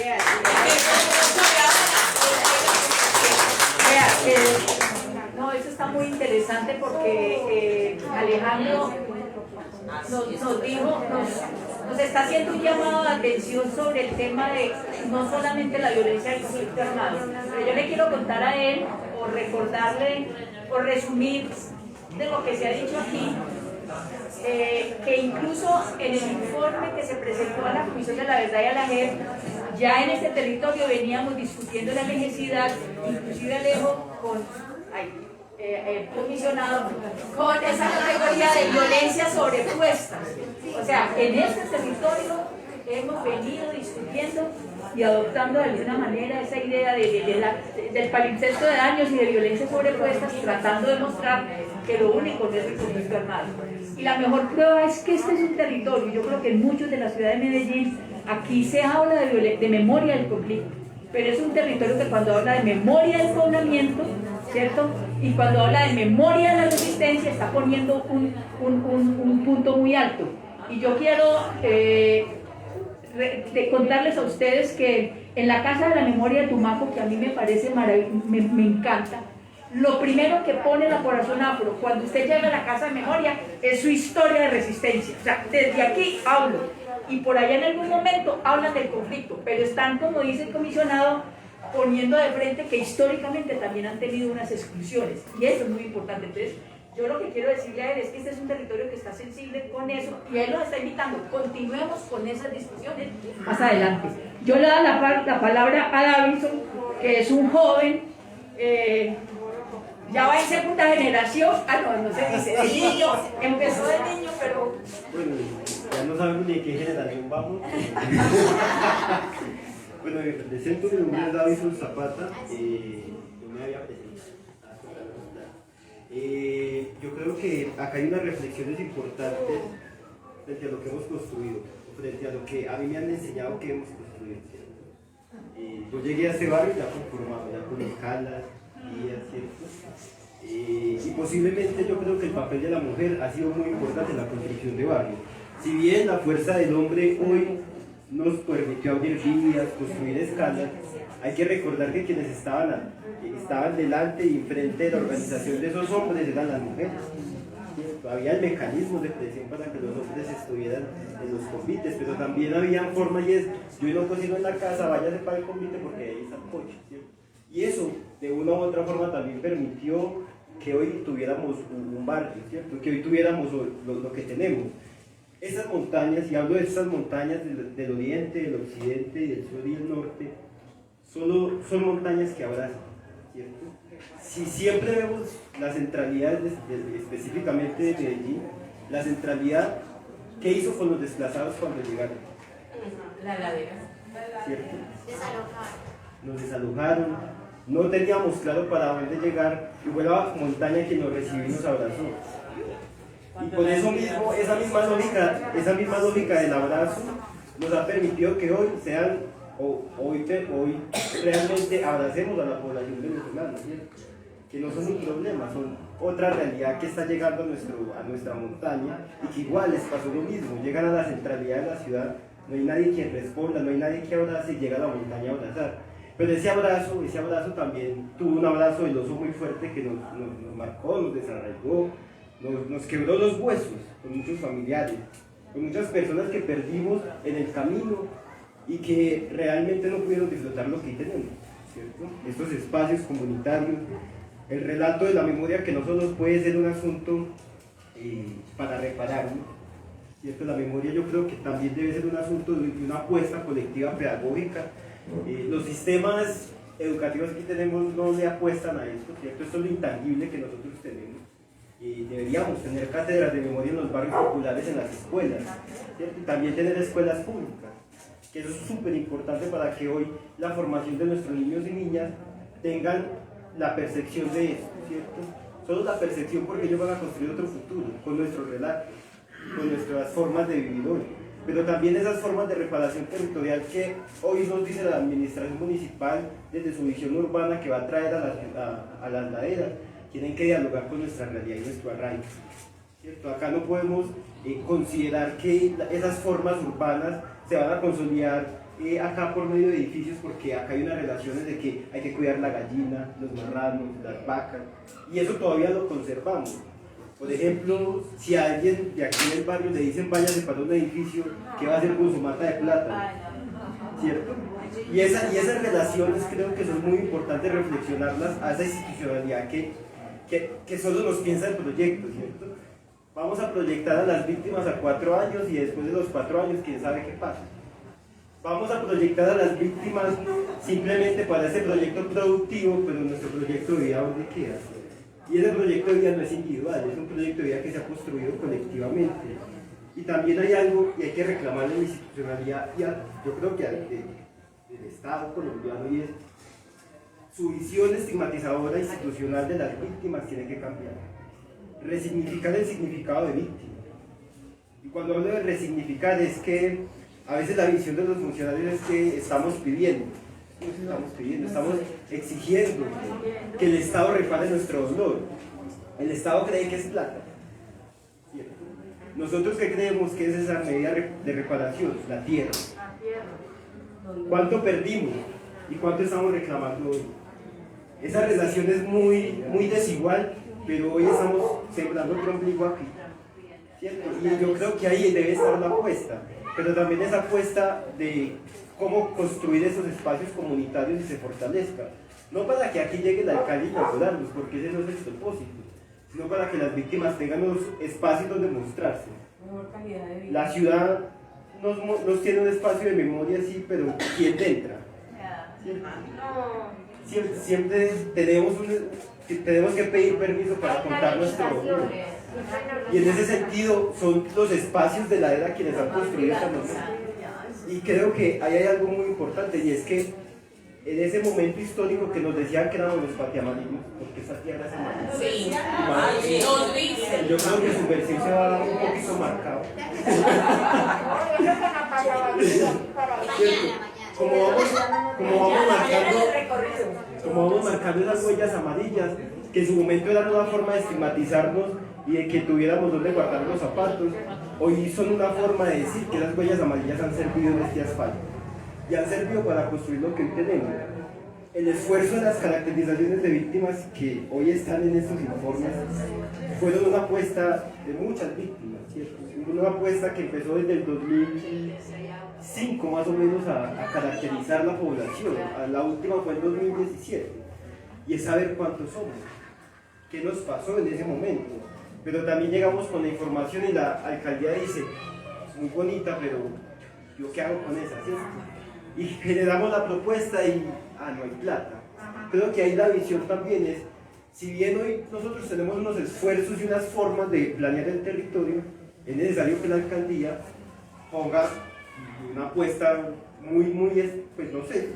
No, eso está muy interesante porque Alejandro nos está haciendo un llamado de atención sobre el tema de no solamente la violencia del conflicto armado, pero yo le quiero contar a él o recordarle o resumir de lo que se ha dicho aquí, que incluso en el informe que se presentó a la Comisión de la Verdad y a la JEP, ya en este territorio veníamos discutiendo la necesidad, inclusive Alejo con comisionado, con esa categoría de violencia sobrepuesta. O sea, en este territorio hemos venido discutiendo y adoptando de alguna manera esa idea del palimpsesto de daños y de violencia sobrepuestas, tratando de mostrar que lo único no es el conflicto armado. Y la mejor prueba es que este es un territorio, yo creo que en muchos de la ciudad de Medellín, aquí se habla de memoria del conflicto, pero es un territorio que cuando habla de memoria del poblamiento, ¿cierto? Y cuando habla de memoria de la resistencia, está poniendo un punto muy alto. Y yo quiero contarles a ustedes que en la Casa de la Memoria de Tumaco, que a mí me parece maravilloso, me encanta, lo primero que pone la población afro cuando usted llega a la Casa de Memoria es su historia de resistencia. O sea, desde aquí hablo. Y por allá en algún momento hablan del conflicto, pero están, como dice el comisionado, poniendo de frente que históricamente también han tenido unas exclusiones. Y eso es muy importante. Entonces, yo lo que quiero decirle a él es que este es un territorio que está sensible con eso y él nos está invitando. Continuemos con esas discusiones más adelante. Yo le doy la palabra a Davidson, que es un joven, ya va en segunda generación, no se dice, de niño, empezó de niño, pero... Bueno, ya no sabemos ni de qué generación vamos. Bueno, me presento, mi nombre es Davidson Zapata, yo me había presentado. Yo creo que acá hay unas reflexiones importantes frente a lo que hemos construido, frente a lo que a mí me han enseñado que hemos construido. Yo llegué a este barrio ya conformado, ya con escalas, guías, ¿cierto? Y posiblemente yo creo que el papel de la mujer ha sido muy importante en la construcción de barrio. Si bien la fuerza del hombre hoy nos permitió abrir vías, construir escalas, hay que recordar que quienes estaban delante y enfrente de la organización de esos hombres eran las mujeres. Había el mecanismo de presión para que los hombres estuvieran en los convites, pero también había formas y es, yo no cocino en la casa, váyase para el convite porque ahí está el coche, ¿cierto? Y eso, de una u otra forma, también permitió que hoy tuviéramos un barrio, ¿cierto? Que hoy tuviéramos lo que tenemos. Esas montañas, y hablo de esas montañas del oriente, del occidente, del sur y del norte, son montañas que abrazan, ¿cierto? Si siempre vemos la centralidad, específicamente de Medellín, la centralidad, ¿qué hizo con los desplazados cuando llegaron? La ladera. ¿Cierto? Nos desalojaron, no teníamos claro para dónde llegar, y fue la montaña que nos recibió y nos abrazó. Y por eso mismo, esa misma lógica del abrazo nos ha permitido que hoy hoy realmente abracemos a la población venezolana, ¿cierto? Que no son un problema, son otra realidad que está llegando a nuestra montaña y que igual les pasó lo mismo, llegan a la centralidad de la ciudad, no hay nadie quien responda, no hay nadie que abrace y llega a la montaña a abrazar. Pero ese abrazo también tuvo un abrazo del oso muy fuerte que nos marcó, nos desarraigó, nos quebró los huesos con muchos familiares, con muchas personas que perdimos en el camino y que realmente no pudieron disfrutar lo que hoy tenemos, ¿cierto? Estos espacios comunitarios, el relato de la memoria que no solo puede ser un asunto para reparar, ¿no? ¿Cierto? La memoria yo creo que también debe ser un asunto de una apuesta colectiva pedagógica. Los sistemas educativos que tenemos no le apuestan a esto, ¿cierto? Esto es lo intangible que nosotros tenemos. Deberíamos tener cátedras de memoria en los barrios populares, en las escuelas, ¿cierto? Y también tener escuelas públicas, que eso es súper importante para que hoy la formación de nuestros niños y niñas tengan la percepción de esto, ¿cierto? Solo la percepción, porque ellos van a construir otro futuro con nuestros relatos, con nuestras formas de vivir hoy. pero también esas formas de reparación territorial que hoy nos dice la administración municipal desde su visión urbana que va a traer a las laderas, tienen que dialogar con nuestra realidad y nuestro arraigo, ¿cierto? Acá no podemos considerar que esas formas urbanas se van a consolidar acá por medio de edificios, porque acá hay unas relaciones de que hay que cuidar la gallina, los marranos, las vacas, y eso todavía lo conservamos. Por ejemplo, si a alguien de aquí en el barrio le dicen váyase para un edificio, ¿qué va a hacer con su mata de plata? ¿Cierto? Y esas relaciones creo que son muy importantes reflexionarlas a esa institucionalidad que solo nos piensa en proyectos, ¿cierto? Vamos a proyectar a las víctimas a 4 años y después de los 4 años quién sabe qué pasa. Vamos a proyectar a las víctimas simplemente para ese proyecto productivo, pero nuestro proyecto de vida ¿dónde queda? Y ese proyecto de vida no es individual, es un proyecto de vida que se ha construido colectivamente. Y también hay algo y hay que reclamarle a la institucionalidad, yo creo que del Estado colombiano, y es su visión estigmatizadora institucional de las víctimas tiene que cambiar. Resignificar el significado de víctima. Y cuando hablo de resignificar es que a veces la visión de los funcionarios es que estamos pidiendo, estamos exigiendo que el Estado repare nuestro dolor. El Estado cree que es plata. ¿Cierto? Nosotros ¿qué creemos que es esa medida de reparación? La tierra. ¿Cuánto perdimos y cuánto estamos reclamando hoy? Esa relación es muy desigual, pero hoy estamos sembrando otro ombligo aquí, ¿cierto? Y yo creo que ahí debe estar la apuesta, pero también esa apuesta de cómo construir esos espacios comunitarios y se fortalezcan. No para que aquí llegue el alcalde y inaugurarlos, porque ese no es el propósito, sino para que las víctimas tengan los espacios donde mostrarse. La ciudad nos tiene un espacio de memoria, sí, pero ¿quién entra? Siempre tenemos que pedir permiso para contar nuestro dolor. Y en ese sentido son los espacios de la era quienes han construido esta memoria. Y creo que ahí hay algo muy importante, y es que en ese momento histórico que nos decían que éramos los patiamarillos, porque esa tierra es amarilla. Sí. Yo creo que su versión se va un poquito marcado. Como vamos marcando esas huellas amarillas, que en su momento eran una forma de estigmatizarnos y de que tuviéramos donde guardar los zapatos, hoy son una forma de decir que las huellas amarillas han servido en este asfalto y han servido para construir lo que hoy tenemos. El esfuerzo de las caracterizaciones de víctimas que hoy están en estos informes fueron una apuesta de muchas víctimas, ¿cierto? Una apuesta que empezó desde el 2005 más o menos a caracterizar la población. La última fue en 2017, y es saber cuántos somos, qué nos pasó en ese momento. Pero también llegamos con la información y la alcaldía dice, muy bonita, pero ¿yo qué hago con esa? ¿Cierto? Y generamos la propuesta y, no hay plata. Creo que ahí la visión también es, si bien hoy nosotros tenemos unos esfuerzos y unas formas de planear el territorio, es necesario que la alcaldía ponga una apuesta pues no sé,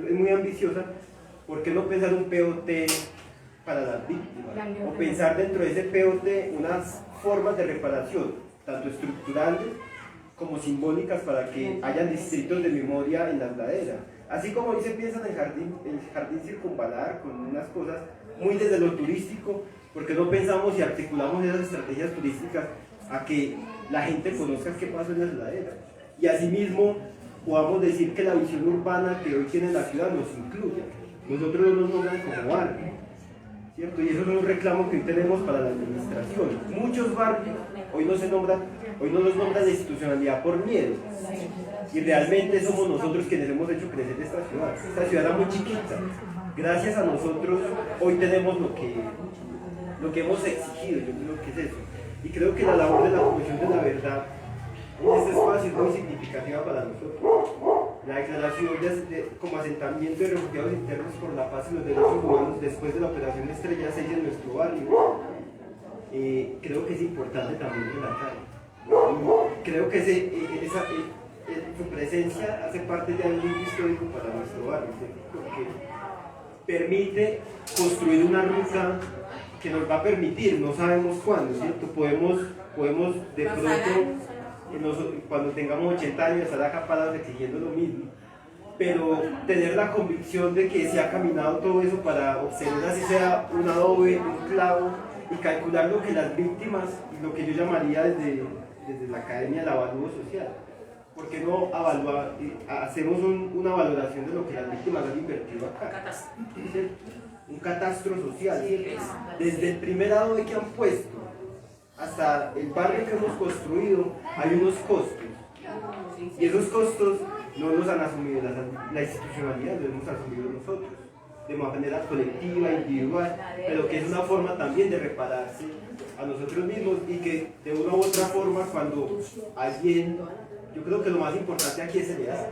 es muy ambiciosa. ¿Por qué no pensar un POT para las víctimas? O pensar dentro de ese POT unas formas de reparación, tanto estructurales como simbólicas, para que hayan distritos de memoria en las laderas. Así como hoy se piensa en el jardín circunvalar, con unas cosas muy desde lo turístico, porque no pensamos y articulamos esas estrategias turísticas a que la gente conozca qué pasó en las laderas. Y asimismo podamos decir que la visión urbana que hoy tiene la ciudad nos incluya. Nosotros no nos nombran como barrio, ¿cierto? Y eso es un reclamo que hoy tenemos para la administración. Muchos barrios hoy no los nombra la institucionalidad por miedo. Y realmente somos nosotros quienes hemos hecho crecer esta ciudad. Esta ciudad era muy chiquita. Gracias a nosotros hoy tenemos lo que hemos exigido, yo creo que es eso. Y creo que la labor de la Comisión de la Verdad en este espacio es muy significativa para nosotros. La declaración como asentamiento de refugiados internos por la paz y los derechos humanos después de la operación Estrella 6 en nuestro barrio, creo que es importante también relatar. Creo que su presencia hace parte de algo histórico para nuestro barrio, porque permite construir una ruta que nos va a permitir, no sabemos cuándo, ¿cierto? Podemos de pronto cuando tengamos 80 años estar acá parados exigiendo lo mismo, pero tener la convicción de que se ha caminado todo eso para obtener así sea un adobe, un clavo, y calcular lo que las víctimas, y lo que yo llamaría desde la academia el avalúo social. ¿Por qué no hacemos una valoración de lo que las víctimas han invertido acá? Un catastro social, ¿cierto? Desde el primer adobe que han puesto hasta el barrio que hemos construido, hay unos costos. Y esos costos no los han asumido la institucionalidad, los hemos asumido nosotros, de manera colectiva, individual, pero que es una forma también de repararse a nosotros mismos y que de una u otra forma cuando alguien, yo creo que lo más importante aquí es heredar.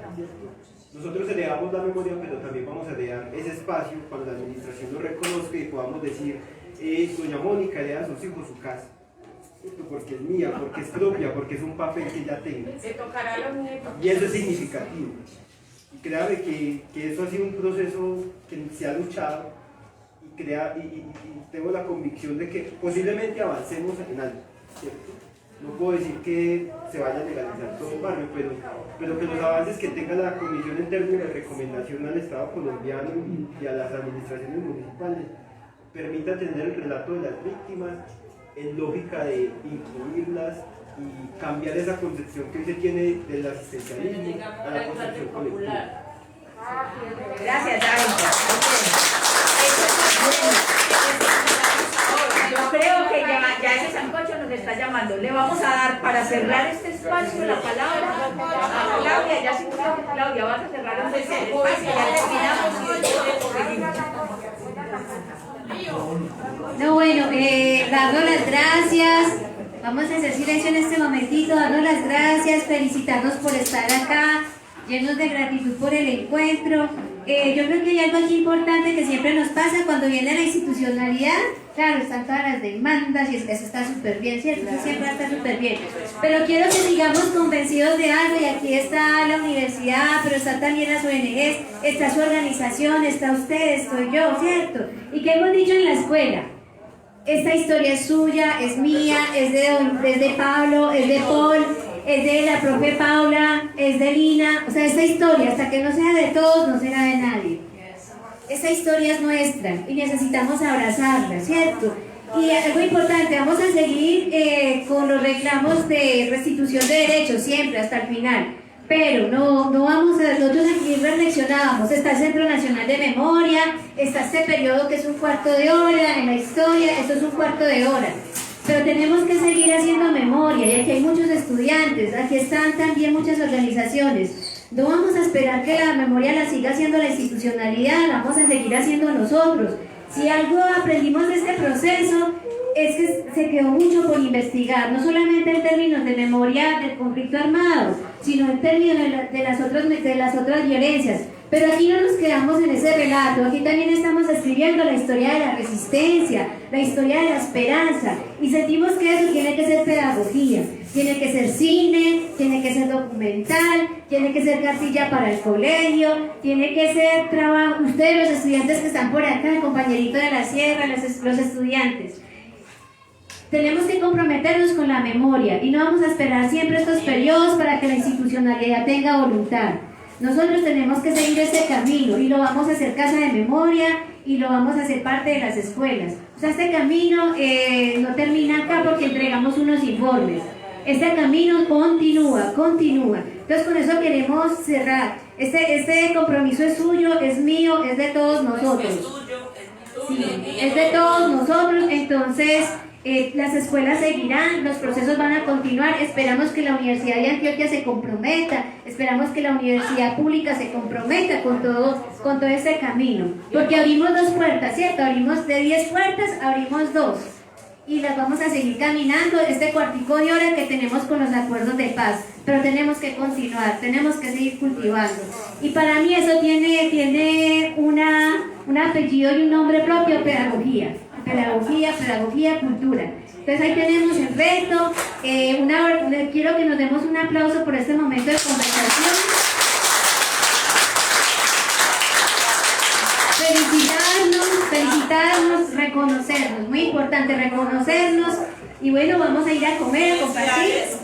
Nosotros heredamos la memoria, pero también vamos a heredar ese espacio cuando la administración lo reconozca y podamos decir, doña Mónica hereda a sus hijos su casa. Porque es mía, porque es propia, porque es un papel que ya tengo. Se tocará a los nietos. Y eso es significativo. Y créame que eso ha sido un proceso que se ha luchado y tengo la convicción de que posiblemente avancemos en algo, ¿cierto? No puedo decir que se vaya a legalizar todo el barrio, pero que los avances que tenga la Comisión en términos de recomendación al Estado colombiano y a las administraciones municipales permita tener el relato de las víctimas en lógica de incluirlas y cambiar esa concepción que hoy se tiene del asistencialismo a la concepción colectiva. Gracias, David. Yo creo que ya ese sancocho nos está llamando. Le vamos a dar para cerrar este espacio la palabra a Claudia. Ya sintió que Claudia vas a cerrar este espacio. Ya terminamos y después seguimos. No, bueno, darnos las gracias. Vamos a hacer silencio en este momentito, darnos las gracias, felicitarnos por estar acá, llenos de gratitud por el encuentro. Yo creo que hay algo aquí importante que siempre nos pasa cuando viene la institucionalidad. Claro, están todas las demandas y eso está súper bien, ¿cierto? Eso siempre está súper bien. Pero quiero que sigamos convencidos de algo, y aquí está la universidad, pero están también las ONGs, está su organización, está usted, estoy yo, ¿cierto? ¿Y qué hemos dicho en la escuela? Esta historia es suya, es mía, es de Pablo, es de Paul, es de la profe Paula, es de Lina. O sea, esta historia, hasta que no sea de todos, no será de nadie. Esta historia es nuestra y necesitamos abrazarla, ¿cierto? Y algo importante, vamos a seguir con los reclamos de restitución de derechos siempre, hasta el final. Pero no vamos a, nosotros aquí reflexionábamos, está el Centro Nacional de Memoria, está este periodo que es un cuarto de hora en la historia, esto es un cuarto de hora. Pero tenemos que seguir haciendo memoria, y aquí hay muchos estudiantes, aquí están también muchas organizaciones. No vamos a esperar que la memoria la siga haciendo la institucionalidad, la vamos a seguir haciendo nosotros. Si algo aprendimos de este proceso, es que se quedó mucho por investigar, no solamente en términos de memoria del conflicto armado, sino en términos de las otras violencias. Pero aquí no nos quedamos en ese relato, aquí también estamos escribiendo la historia de la resistencia, la historia de la esperanza, y sentimos que eso tiene que ser pedagogía, tiene que ser cine, tiene que ser documental, tiene que ser cartilla para el colegio, tiene que ser trabajo, ustedes los estudiantes que están por acá, el compañerito de la sierra, los estudiantes. Tenemos que comprometernos con la memoria y no vamos a esperar siempre estos periodos para que la institucionalidad tenga voluntad. Nosotros tenemos que seguir este camino y lo vamos a hacer casa de memoria y lo vamos a hacer parte de las escuelas. O sea, este camino no termina acá porque entregamos unos informes. Este camino continúa. Entonces con eso queremos cerrar. Este compromiso es suyo, es mío, es de todos nosotros. Sí, es de todos nosotros, entonces... las escuelas seguirán, los procesos van a continuar, esperamos que la Universidad de Antioquia se comprometa, esperamos que la universidad pública se comprometa con todo este camino, porque abrimos 2 puertas, ¿cierto? Abrimos de 10 puertas, abrimos 2 y las vamos a seguir caminando este cuartico de hora que tenemos con los acuerdos de paz, pero tenemos que continuar, tenemos que seguir cultivando, y para mí eso tiene un apellido y un nombre propio: pedagogía, cultura. Entonces ahí tenemos el reto. Quiero que nos demos un aplauso por este momento de conversación. Felicitarnos, reconocernos, muy importante reconocernos. Y bueno, vamos a ir a comer, a compartir.